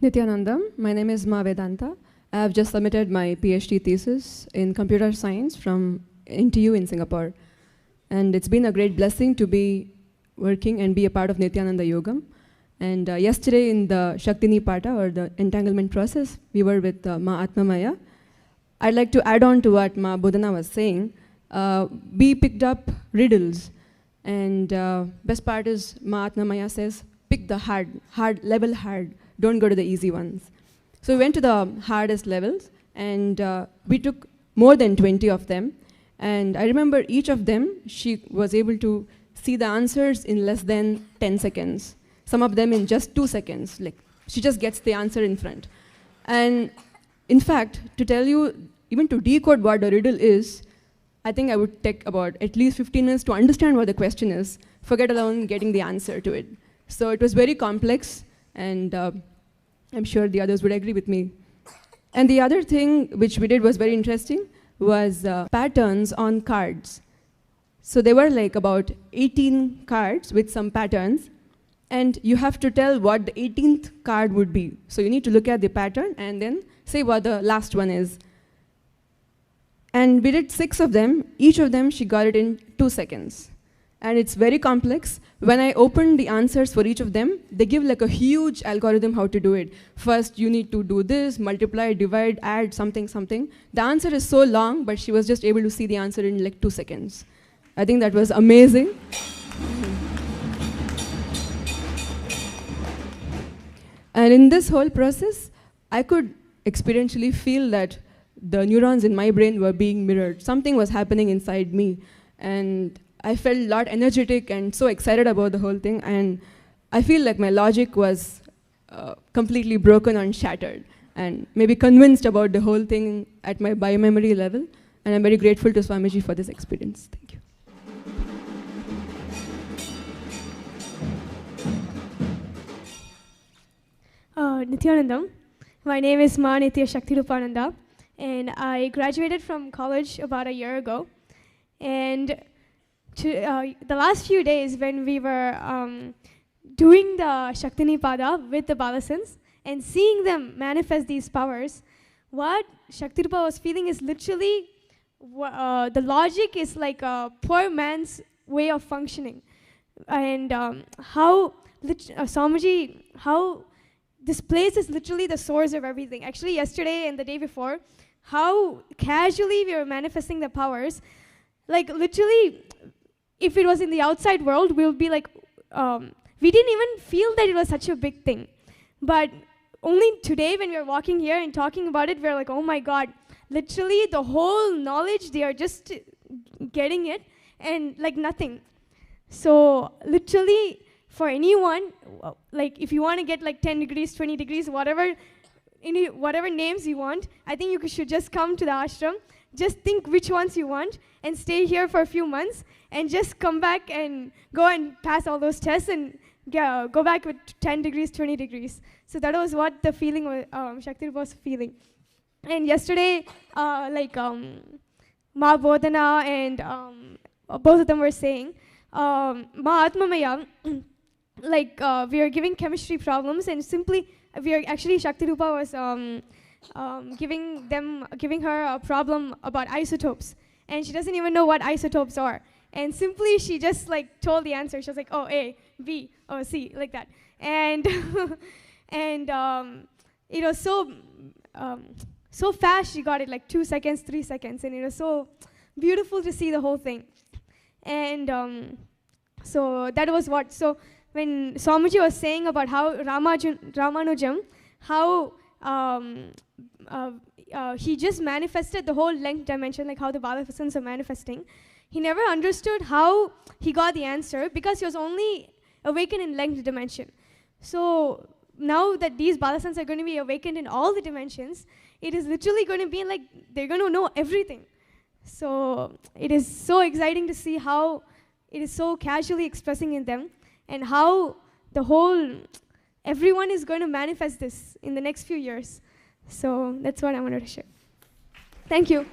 Nityanandam, my name is Ma Vedanta. I have just submitted my PhD thesis in computer science from NTU in Singapore. And it's been a great blessing to be working and be a part of Nityananda Yogam. And yesterday in the Shakti Nipata, or the entanglement process, we were with Ma Atma Maya. I'd like to add on to what Ma Bodhana was saying. We picked up riddles. And best part is Ma Atma Maya says, pick the level hard. Don't go to the easy ones. So we went to the hardest levels, and we took more than 20 of them. And I remember each of them, she was able to see the answers in less than 10 seconds. Some of them in just 2 seconds. Like, she just gets the answer in front. And in fact, to tell you, even to decode what a riddle is, I think I would take about at least 15 minutes to understand what the question is, forget alone getting the answer to it. So it was very complex, and I'm sure the others would agree with me. And the other thing which we did was very interesting, was patterns on cards. So there were like about 18 cards with some patterns, and you have to tell what the 18th card would be. So you need to look at the pattern and then say what the last one is. And we did 6 of them. Each of them, she got it in 2 seconds. And it's very complex. When I opened the answers for each of them, they give like a huge algorithm how to do it. First, you need to do this, multiply, divide, add, something. The answer is so long, but she was just able to see the answer in like 2 seconds. I think that was amazing. And in this whole process, I could experientially feel that the neurons in my brain were being mirrored. Something was happening inside me. And I felt a lot energetic and so excited about the whole thing. And I feel like my logic was completely broken and shattered. And maybe convinced about the whole thing at my biomemory level. And I'm very grateful to Swamiji for this experience. Thank you. Nityanandam. My name is Ma Nitya Shaktirupananda, and I graduated from college about a year ago. And the last few days when we were doing the Shaktinipada with the Balasans and seeing them manifest these powers, what Shaktirupa was feeling is literally the logic is like a poor man's way of functioning. And how Swamiji, how this place is literally the source of everything. Actually, yesterday and the day before, how casually we were manifesting the powers. Like literally, if it was in the outside world, we'll be like, we didn't even feel that it was such a big thing. But only today when we were walking here and talking about it, we're like, oh my God, literally the whole knowledge, they are just getting it and like nothing. So literally, for anyone, like if you want to get like 10 degrees, 20 degrees, whatever names you want, I think you should just come to the ashram, just think which ones you want, and stay here for a few months, and just come back and go and pass all those tests and go back with 10 degrees, 20 degrees. So that was what the feeling was, Shaktirupa was feeling. And yesterday, Ma Bodhana and both of them were saying, Ma Atmamaya, like we are giving chemistry problems, and simply we are actually Shaktirupa was giving her a problem about isotopes, and she doesn't even know what isotopes are. And simply she just like told the answer. She was like, oh, A, B, oh, C, like that. And and it was so fast she got it, like 2 seconds, 3 seconds, and it was so beautiful to see the whole thing. And so that was what. So when Swamiji was saying about how Ramanujam, how he just manifested the whole length dimension, like how the Balasans are manifesting, he never understood how he got the answer because he was only awakened in length dimension. So now that these Balasans are going to be awakened in all the dimensions, it is literally going to be like they're going to know everything. So it is so exciting to see how it is so casually expressing in them, and how the whole, everyone is going to manifest this in the next few years. So that's what I wanted to share. Thank you.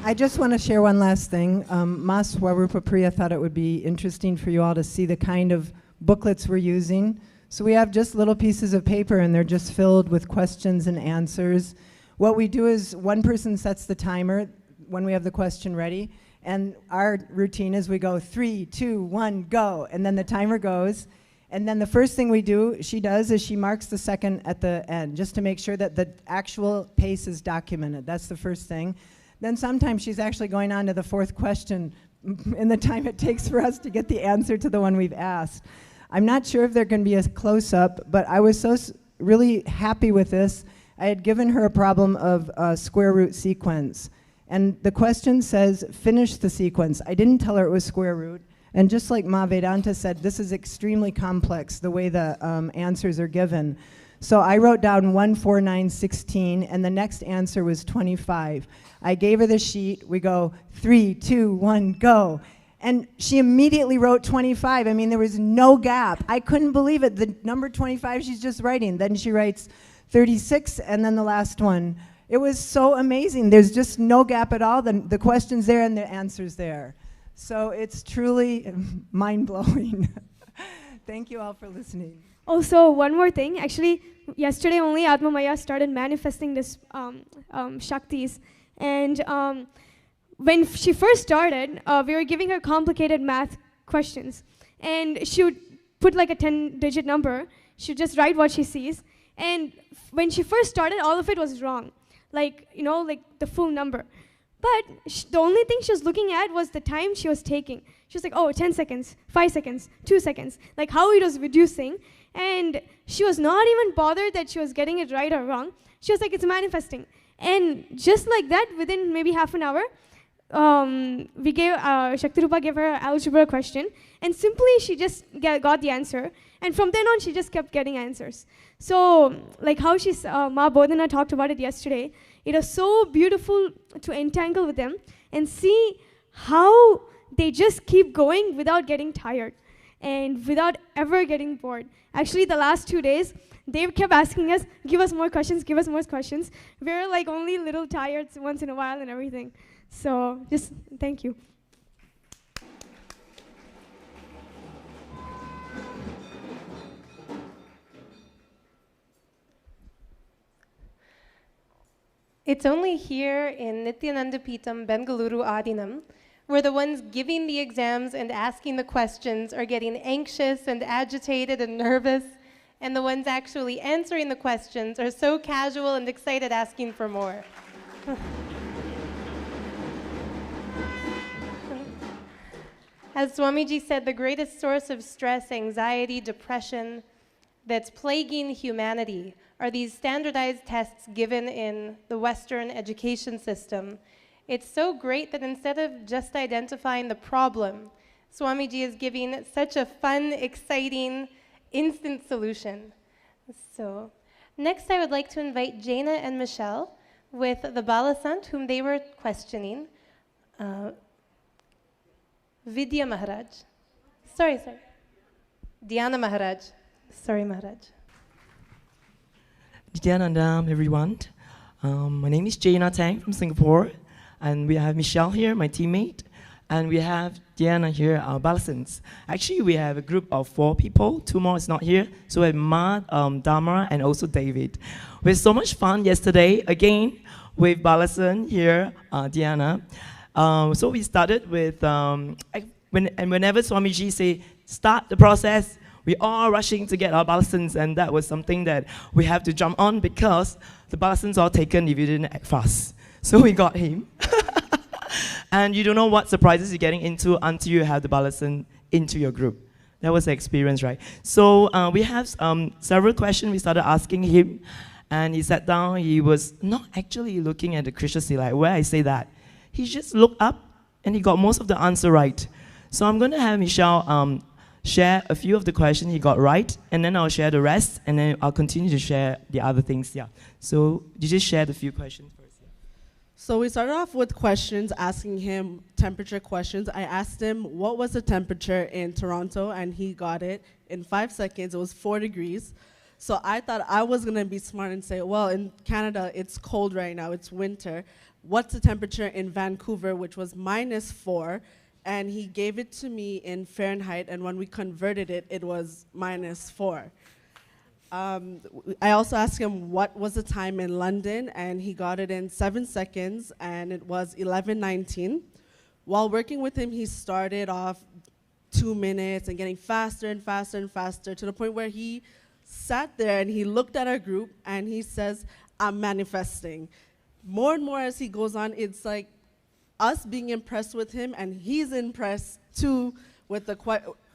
I just want to share one last thing. Ma Swarupa Priya thought it would be interesting for you all to see the kind of booklets we're using. So we have just little pieces of paper, and they're just filled with questions and answers. What we do is one person sets the timer when we have the question ready, and our routine is we go 3, 2, 1, go, and then the timer goes. And then the first thing we do, she does, is she marks the second at the end, just to make sure that the actual pace is documented. That's the first thing. Then sometimes she's actually going on to the fourth question in the time it takes for us to get the answer to the one we've asked. I'm not sure if there can be a close-up, but I was so really happy with this. I had given her a problem of a square root sequence. And the question says, finish the sequence. I didn't tell her it was square root. And just like Ma Vedanta said, this is extremely complex, the way the answers are given. So I wrote down 1, 4, 9, 16, and the next answer was 25. I gave her the sheet. We go 3, 2, 1, go. And she immediately wrote 25. I mean, there was no gap. I couldn't believe it. The number 25 she's just writing. Then she writes 36, and then the last one. It was so amazing. There's just no gap at all. The question's there and the answer's there. So it's truly mind-blowing. Thank you all for listening. Also, one more thing. Actually, yesterday only Atma Maya started manifesting this Shaktis. And when she first started, we were giving her complicated math questions. And she would put like a 10-digit number. She would just write what she sees. And when she first started, all of it was wrong. Like, you know, like the full number. But the only thing she was looking at was the time she was taking. She was like, oh, 10 seconds, 5 seconds, 2 seconds, like how it was reducing. And she was not even bothered that she was getting it right or wrong. She was like, it's manifesting. And just like that, within maybe half an hour, Shaktirupa gave her an algebra question, and simply she just got the answer. And from then on, she just kept getting answers. So, like how Ma Bodhana talked about it yesterday, it was so beautiful to entangle with them and see how they just keep going without getting tired and without ever getting bored. Actually, the last 2 days, they kept asking us, give us more questions, give us more questions. We were like only a little tired once in a while and everything. So just thank you. It's only here in Nityananda Peetham, Bengaluru Adinam, where the ones giving the exams and asking the questions are getting anxious and agitated and nervous, and the ones actually answering the questions are so casual and excited asking for more. As Swamiji said, the greatest source of stress, anxiety, depression that's plaguing humanity are these standardized tests given in the Western education system. It's so great that instead of just identifying the problem, Swamiji is giving such a fun, exciting, instant solution. So next I would like to invite Jaina and Michelle with the Balasant, whom they were questioning. Vidya Maharaj. Sorry. Dhyana Maharaj. Sorry, Maharaj. Nityanandam, everyone. My name is Jaina Tang from Singapore, and we have Michelle here, my teammate, and we have Diana here, our Balasants. Actually, we have a group of 4 people. 2 more is not here. So we have Ma, Dharma, and also David. We had so much fun yesterday, again, with Balasan here, Diana. So we started with, whenever Swamiji say, start the process, we all rushing to get our Balasans, and that was something that we have to jump on because the Balasans are taken if you didn't act fast. So we got him. And you don't know what surprises you're getting into until you have the Balasan into your group. That was the experience, right? So we have several questions we started asking him, and he sat down. He was not actually looking at the Krishna Sila, where I say that. He just looked up, and he got most of the answer right. So I'm going to have Michelle share a few of the questions he got right, and then I'll share the rest, and then I'll continue to share the other things. Yeah. So you just share the few questions first. Yeah. So we started off with questions, asking him temperature questions. I asked him what was the temperature in Toronto, and he got it in 5 seconds. It was 4 degrees. So I thought I was going to be smart and say, well, in Canada, it's cold right now. It's winter. What's the temperature in Vancouver, which was -4? And he gave it to me in Fahrenheit, and when we converted it, it was -4. I also asked him what was the time in London, and he got it in 7 seconds, and it was 11:19. While working with him, he started off 2 minutes and getting faster and faster and faster to the point where he sat there and he looked at our group and he says, I'm manifesting. More and more as he goes on, it's like us being impressed with him, and he's impressed too with the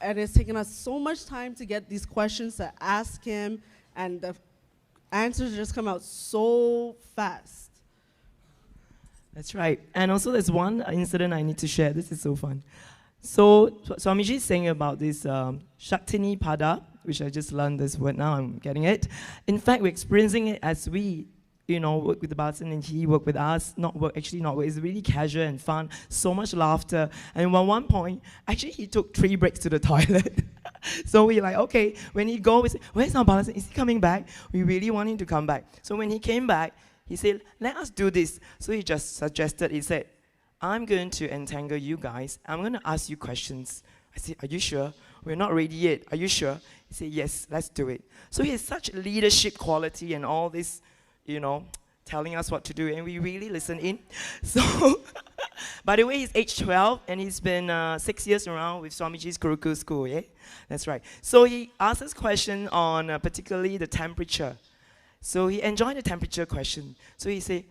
and it's taken us so much time to get these questions to ask him, and the answers just come out so fast. That's right. And also there's one incident I need to share. This is so fun. So Swamiji is saying about this Shaktini Pada, which I just learned this word now, I'm getting it. In fact, we're experiencing it as we work with the Balasan, and he worked with us. Not work. It's really casual and fun. So much laughter. And at one point, actually, he took 3 breaks to the toilet. So we're like, okay, when he goes, we say, where's our Balasan? Is he coming back? We really want him to come back. So when he came back, he said, let us do this. So he just suggested, he said, I'm going to entangle you guys. I'm going to ask you questions. I said, are you sure? We're not ready yet. Are you sure? He said, yes, let's do it. So he has such leadership quality and all this, telling us what to do, and we really listen in. So, by the way, he's age 12, and he's been 6 years around with Swamiji's Gurukul school, yeah? That's right. So he asked us question on particularly the temperature. So he enjoyed the temperature question. So he said,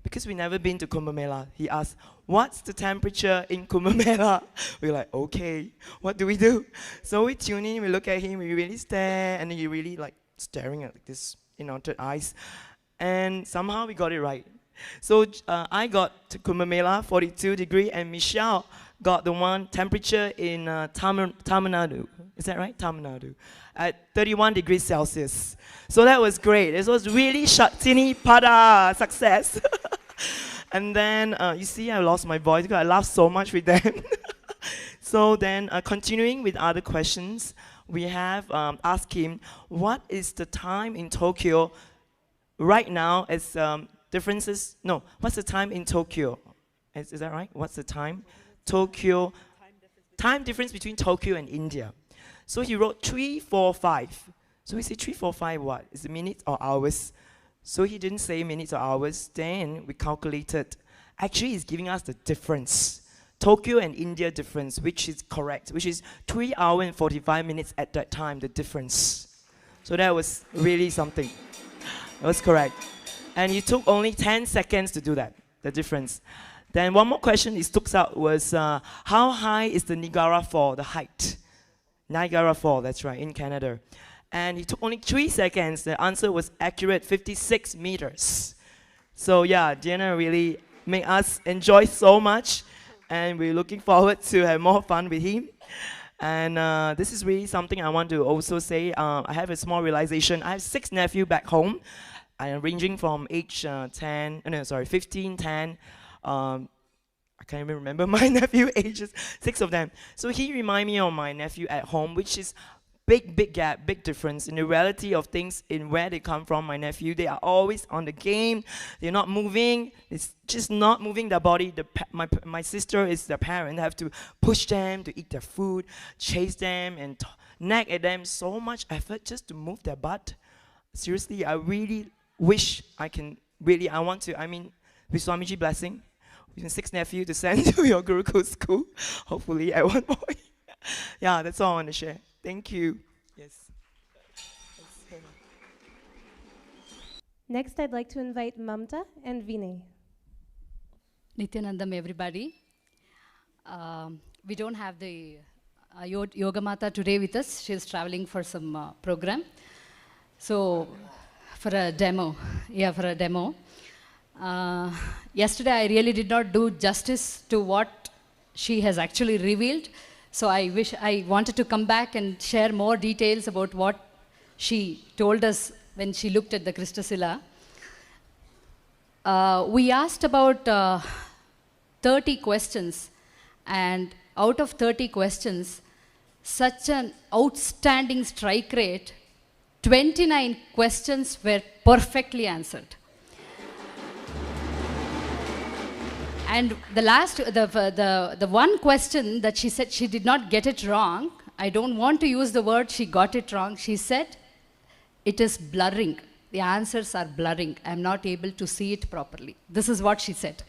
because we've never been to Kumbh Mela, he asked, what's the temperature in Kumbh Mela? We're like, okay, what do we do? So we tune in, we look at him, we really stare, and then you really like staring at this third eyes. And somehow we got it right. So I got to Kumbh Mela, 42 degree, and Michelle got the one temperature in Tamil Nadu. Is that right? Tamil Nadu. At 31 degrees Celsius. So that was great. It was really Shaktini Pada success. And then, you see, I lost my voice because I laughed so much with them. So then, continuing with other questions, we have asked him, what is the time in Tokyo right now as differences? No, what's the time in Tokyo? Is that right? What's the time? Tokyo. Time difference between Tokyo and India. So he wrote 345. So we say 345 what? Is it minutes or hours? So he didn't say minutes or hours. Then we calculated. Actually, he's giving us the difference. Tokyo and India difference, which is correct, which is 3 hours and 45 minutes at that time, the difference. So that was really something. That was correct. And it took only 10 seconds to do that, the difference. Then one more question he took out was, how high is the Niagara Fall, the height? Niagara Fall, that's right, in Canada. And he took only 3 seconds. The answer was accurate, 56 meters. So yeah, Diana really made us enjoy so much. And we're looking forward to have more fun with him. And this is really something I want to also say. I have a small realization. I have 6 nephews back home, ranging from age 15, 10. I can't even remember my nephew ages, 6 of them. So he reminds me of my nephew at home, which is big gap, big difference in the reality of things in where they come from. My nephew, they are always on the game. They're not moving. It's just not moving their body. My sister is the parent. I have to push them to eat their food, chase them, and nag at them. So much effort just to move their butt. Seriously, I really wish I can really, with Swamiji blessing, with 6 nephews to send to your Gurukul school, hopefully at one point. Yeah, that's all I want to share. Thank you. Yes. Next, I'd like to invite Mamta and Vinay. Nityanandam, everybody. We don't have the Yogamata today with us. She's traveling for some program. So, for a demo. Yesterday, I really did not do justice to what she has actually revealed. So I wanted to come back and share more details about what she told us when she looked at the Christosila. We asked about 30 questions, and out of 30 questions, such an outstanding strike rate, 29 questions were perfectly answered. And the one question that she said she did not get it wrong, I don't want to use the word she got it wrong. She said, it is blurring. The answers are blurring. I'm not able to see it properly. This is what she said.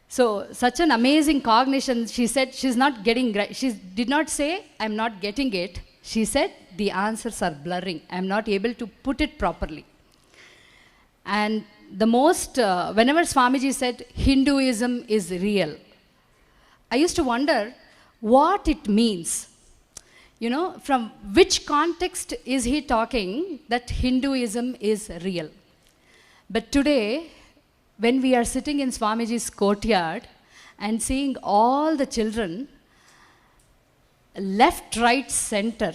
So such an amazing cognition. She said she's not getting, she did not say, I'm not getting it. She said, the answers are blurring. I'm not able to put it properly. And the most, whenever Swamiji said Hinduism is real, I used to wonder what it means. You know, from which context is he talking that Hinduism is real? But today, when we are sitting in Swamiji's courtyard and seeing all the children, left, right, center,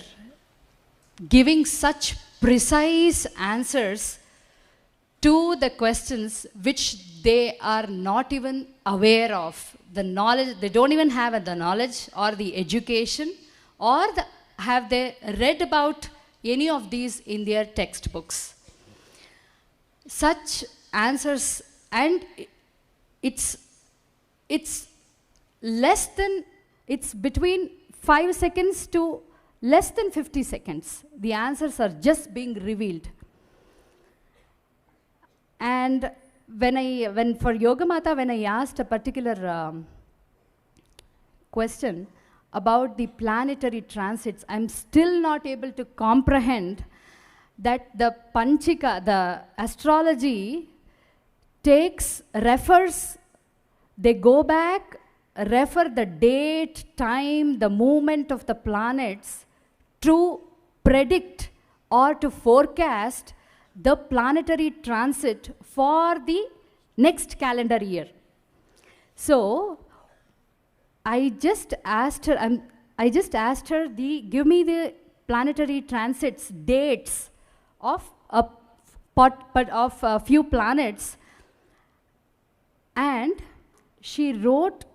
giving such precise answers to the questions which they are not even aware of. The knowledge, they don't even have the knowledge or the education, or have they read about any of these in their textbooks. Such answers, and it's less than, it's between 5 seconds to less than 50 seconds. The answers are just being revealed. And when for Yogamata, when I asked a particular question about the planetary transits, I'm still not able to comprehend that the Panchika, the astrology, refers they go back, refer the date, time, the movement of the planets to predict or to forecast the planetary transit for the next calendar year. So I just asked her, give me the planetary transits, dates of a few planets, and she wrote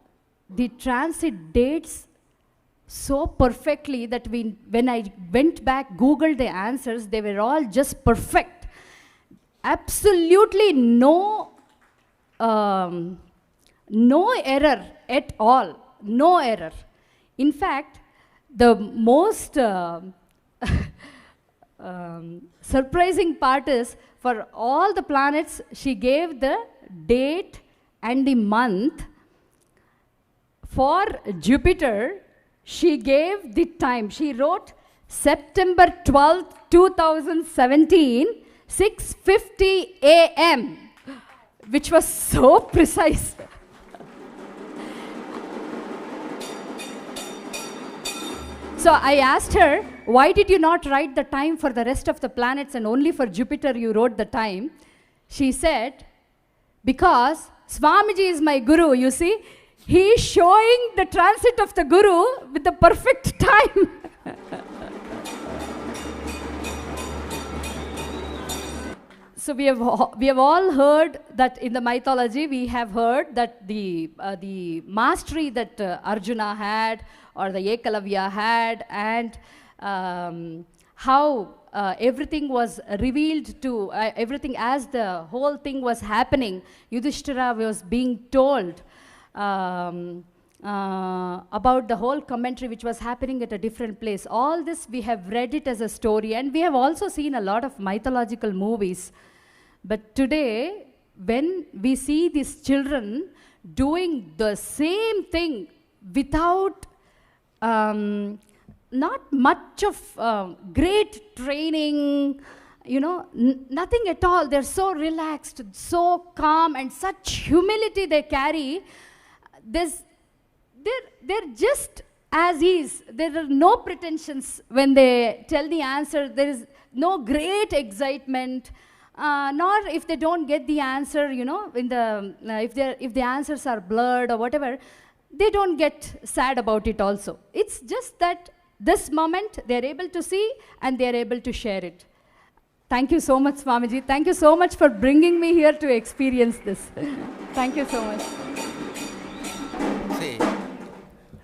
the transit dates so perfectly that when I went back, Googled the answers, they were all just perfect. Absolutely no error at all, no error. In fact, the most surprising part is, for all the planets, she gave the date and the month. For Jupiter, she gave the time. She wrote September 12th, 2017, 6:50 a.m., which was so precise. So I asked her, why did you not write the time for the rest of the planets and only for Jupiter you wrote the time? She said, because Swamiji is my guru, you see. He is showing the transit of the guru with the perfect time. So we have all heard that in the mythology, we have heard that the mastery that Arjuna had, or the Ekalavya had, and how everything was revealed to, everything as the whole thing was happening. Yudhishthira was being told about the whole commentary which was happening at a different place. All this we have read it as a story, and we have also seen a lot of mythological movies. But today, when we see these children doing the same thing without not much of great training, you know, nothing at all. They're so relaxed, so calm, and such humility they carry. They're just as is. There are no pretensions when they tell the answer. There is no great excitement. Nor if they don't get the answer, you know, if the answers are blurred or whatever, they don't get sad about it also. It's just that this moment they're able to see and they're able to share it. Thank you so much, Swamiji. Thank you so much for bringing me here to experience this. Thank you so much. See,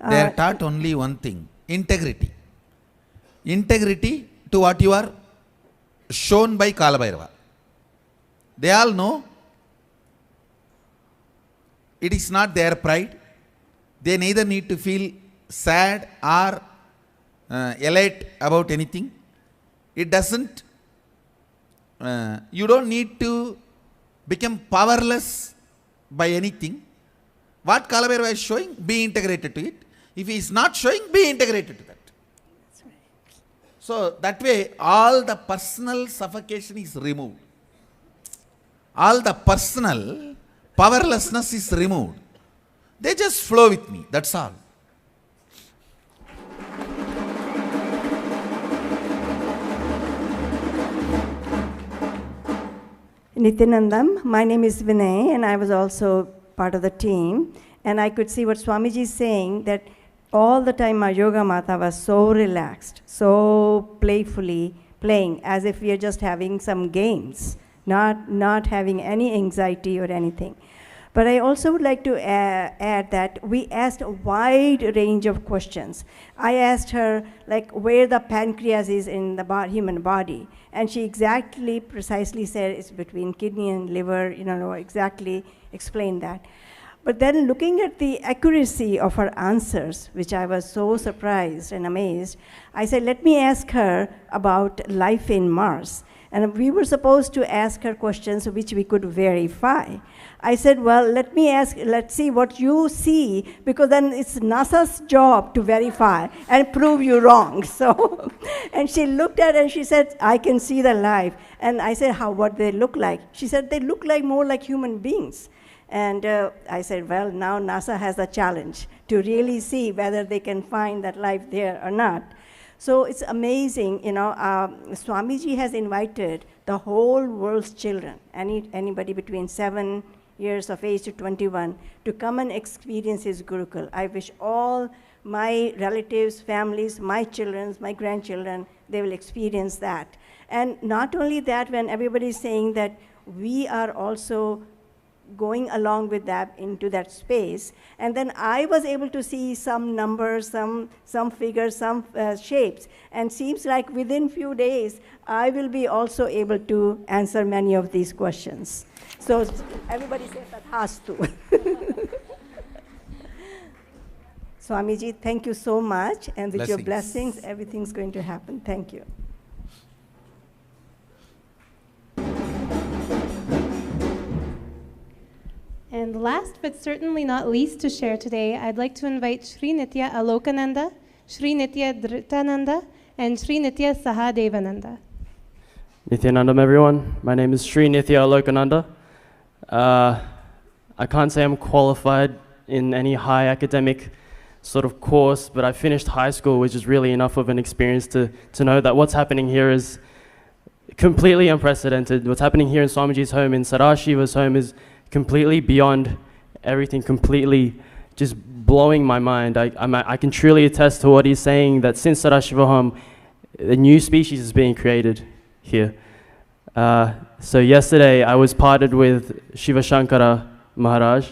they are taught only one thing, integrity. Integrity to what you are shown by Kalabhairava. They all know it is not their pride. They neither need to feel sad or elate about anything. It doesn't, you don't need to become powerless by anything. What Kalabhairava is showing, be integrated to it. If he is not showing, be integrated to that. That's right. So that way, all the personal suffocation is removed. All the personal powerlessness is removed. They just flow with me, that's all. Nityanandam, my name is Vinay, and I was also part of the team. And I could see what Swamiji is saying, that all the time our Yoga Mata was so relaxed, so playfully playing, as if we are just having some games, not having any anxiety or anything. But I also would like to add that we asked a wide range of questions. I asked her, like, where the pancreas is in the human body. And she precisely said it's between kidney and liver, you know, exactly explained that. But then looking at the accuracy of her answers, which I was so surprised and amazed, I said, let me ask her about life in Mars. And we were supposed to ask her questions which we could verify. I said, well, let's see what you see, because then it's NASA's job to verify and prove you wrong. So, and she looked at it and she said, I can see the life. And I said, what they look like? She said, they look like more like human beings. And I said, well, now NASA has a challenge to really see whether they can find that life there or not. So it's amazing, you know, Swamiji has invited the whole world's children, anybody between 7 years of age to 21, to come and experience his Gurukul. I wish all my relatives, families, my children, my grandchildren, they will experience that. And not only that, when everybody is saying that we are also going along with that into that space, and then I was able to see some numbers, some figures, some shapes, and seems like within few days, I will be also able to answer many of these questions. So everybody says that has to. Swamiji, thank you so much, and with your blessings, everything's going to happen. Thank you. And last but certainly not least to share today, I'd like to invite Sri Nitya Alokananda, Sri Nitya Dhritananda, and Sri Nitya Sahadevananda. Nithyanandam, everyone. My name is Sri Nitya Alokananda. I can't say I'm qualified in any high academic sort of course, but I finished high school, which is really enough of an experience to know that what's happening here is completely unprecedented. What's happening here in Swamiji's home, in Sadashiva's home, is completely beyond everything, completely just blowing my mind. I can truly attest to what he's saying, that since Sadashiva home, a new species is being created here. So yesterday I was partnered with Shiva Shankara Maharaj,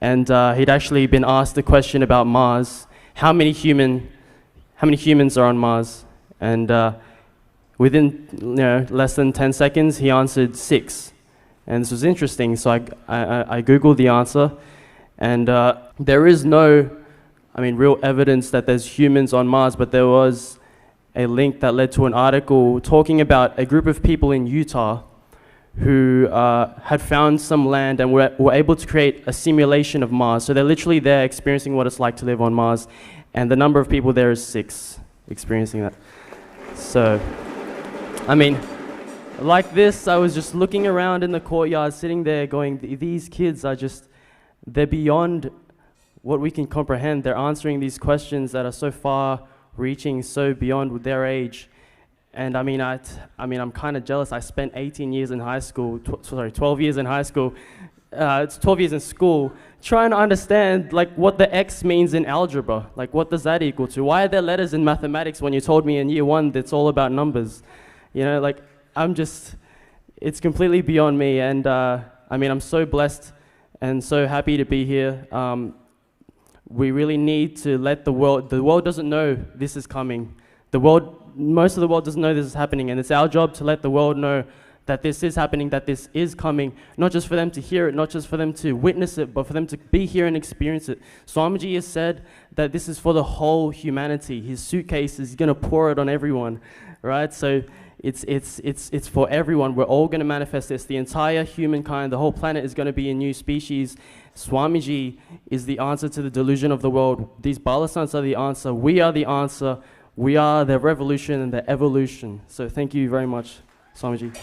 and he'd actually been asked a question about Mars. How many humans are on Mars? And within less than 10 seconds, he answered 6. And this was interesting, so I Googled the answer, and there is no, real evidence that there's humans on Mars, but there was a link that led to an article talking about a group of people in Utah who had found some land and were able to create a simulation of Mars. So they're literally there experiencing what it's like to live on Mars, and the number of people there is 6 experiencing that. So, like this, I was just looking around in the courtyard, sitting there going, these kids are they're beyond what we can comprehend. They're answering these questions that are so far-reaching, so beyond their age. And I'm kind of jealous. I spent 18 years in high school, 12 years in high school, it's 12 years in school, trying to understand what the X means in algebra. What does that equal to? Why are there letters in mathematics when you told me in year 1 that it's all about numbers? It's completely beyond me, and I'm so blessed and so happy to be here. We really need to let the world doesn't know this is coming. Most of the world doesn't know this is happening, and it's our job to let the world know that this is happening, that this is coming, not just for them to hear it, not just for them to witness it, but for them to be here and experience it. Swamiji has said that this is for the whole humanity. His suitcase is going to pour it on everyone, right? So it's for everyone. We're all going to manifest this. The entire humankind, the whole planet is going to be a new species. Swamiji is the answer to the delusion of the world. These Balasants are the answer. We are the answer. We are the revolution and the evolution. So thank you very much, Swamiji.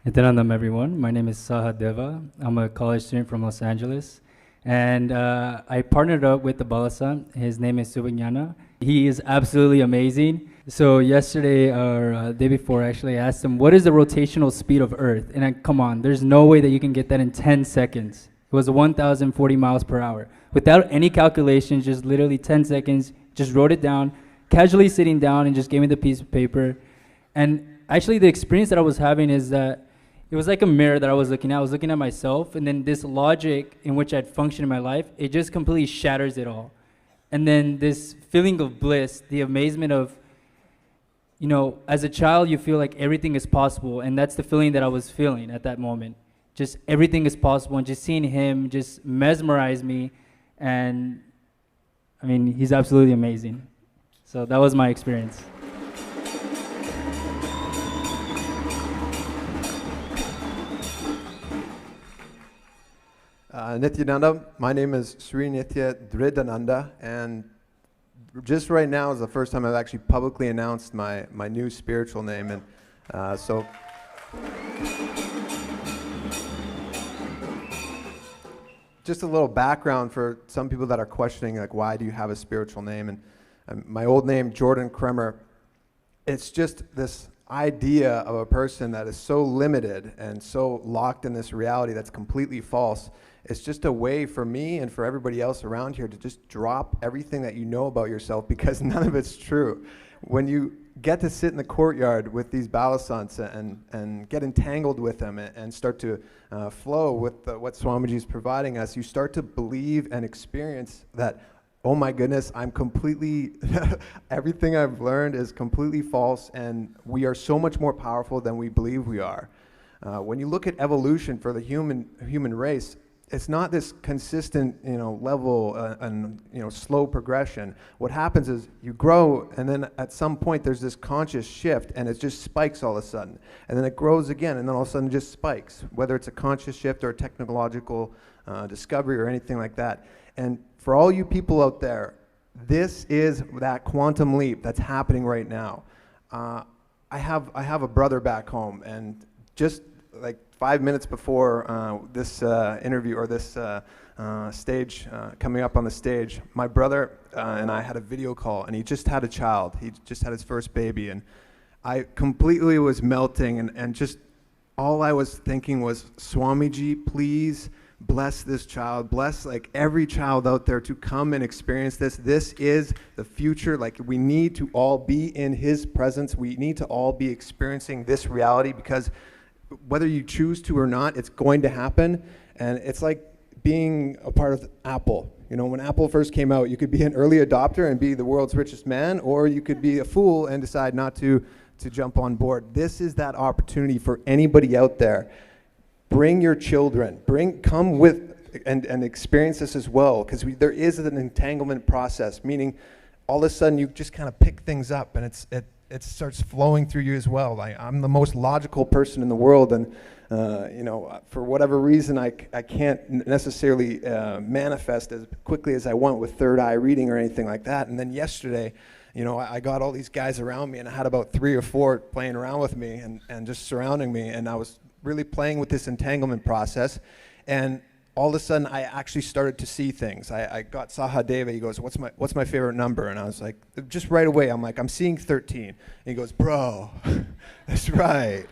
Nityanandam, everyone. My name is Sahadeva. I'm a college student from Los Angeles. And I partnered up with the Balasant. His name is Subignana. He is absolutely amazing. So yesterday, or day before, actually, I asked him, what is the rotational speed of Earth? And come on, there's no way that you can get that in 10 seconds. It was 1,040 miles per hour. Without any calculations, just literally 10 seconds, just wrote it down, casually sitting down and just gave me the piece of paper. And actually, the experience that I was having is that it was like a mirror that I was looking at. I was looking at myself, and then this logic in which I'd function in my life, it just completely shatters it all. And then this feeling of bliss, the amazement of, as a child, you feel like everything is possible, and that's the feeling that I was feeling at that moment. Just everything is possible, and just seeing him just mesmerize me, and he's absolutely amazing. So that was my experience. Nityananda, my name is Sri Nitya Dhritananda, and just right now is the first time I've actually publicly announced my new spiritual name. And So just a little background for some people that are questioning, like, why do you have a spiritual name? And my old name, Jordan Kremer, it's just this idea of a person that is so limited and so locked in this reality that's completely false. It's just a way for me and for everybody else around here to just drop everything that you know about yourself, because none of it's true. When you get to sit in the courtyard with these balasants and get entangled with them and start to flow with what Swamiji is providing us, you start to believe and experience that, oh my goodness, I'm completely, everything I've learned is completely false, and we are so much more powerful than we believe we are. When you look at evolution for the human race, it's not this consistent, level and slow progression. What happens is you grow, and then at some point there's this conscious shift, and it just spikes all of a sudden, and then it grows again, and then all of a sudden it just spikes, whether it's a conscious shift or a technological discovery or anything like that. And for all you people out there, this is that quantum leap that's happening right now. I have a brother back home, and just like 5 minutes before this interview or this stage, coming up on the stage, my brother and I had a video call, and he just had a child. He just had his first baby, and I completely was melting, and just all I was thinking was, Swamiji, please bless this child, bless like every child out there to come and experience this. This is the future. Like, we need to all be in his presence. We need to all be experiencing this reality, because whether you choose to or not, it's going to happen. And it's like being a part of Apple. When Apple first came out, you could be an early adopter and be the world's richest man, or you could be a fool and decide not to jump on board. This is that opportunity for anybody out there. Bring your children, come with and experience this as well, because there is an entanglement process, meaning all of a sudden you just kind of pick things up, and it starts flowing through you as well. Like, I'm the most logical person in the world, and for whatever reason, I can't necessarily manifest as quickly as I want with third eye reading or anything like that. And then yesterday, I got all these guys around me, and I had about 3 or 4 playing around with me and just surrounding me, and I was really playing with this entanglement process, and all of a sudden I actually started to see things. I got Sahadeva. He goes, what's my favorite number? And I was like, just right away, I'm like, I'm seeing 13. And he goes, bro, that's right.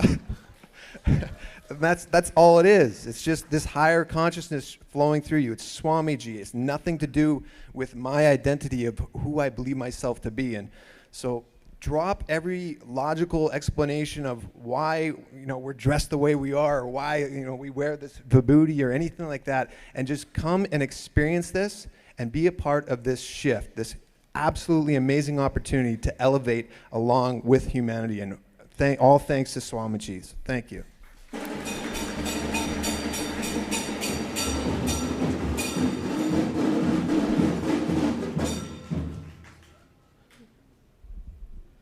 That's all it is. It's just this higher consciousness flowing through you. It's Swamiji. It's nothing to do with my identity of who I believe myself to be. And so drop every logical explanation of why we're dressed the way we are, or why we wear this vibhuti or anything like that, and just come and experience this and be a part of this shift, this absolutely amazing opportunity to elevate along with humanity. And all thanks to Swamiji. Thank you.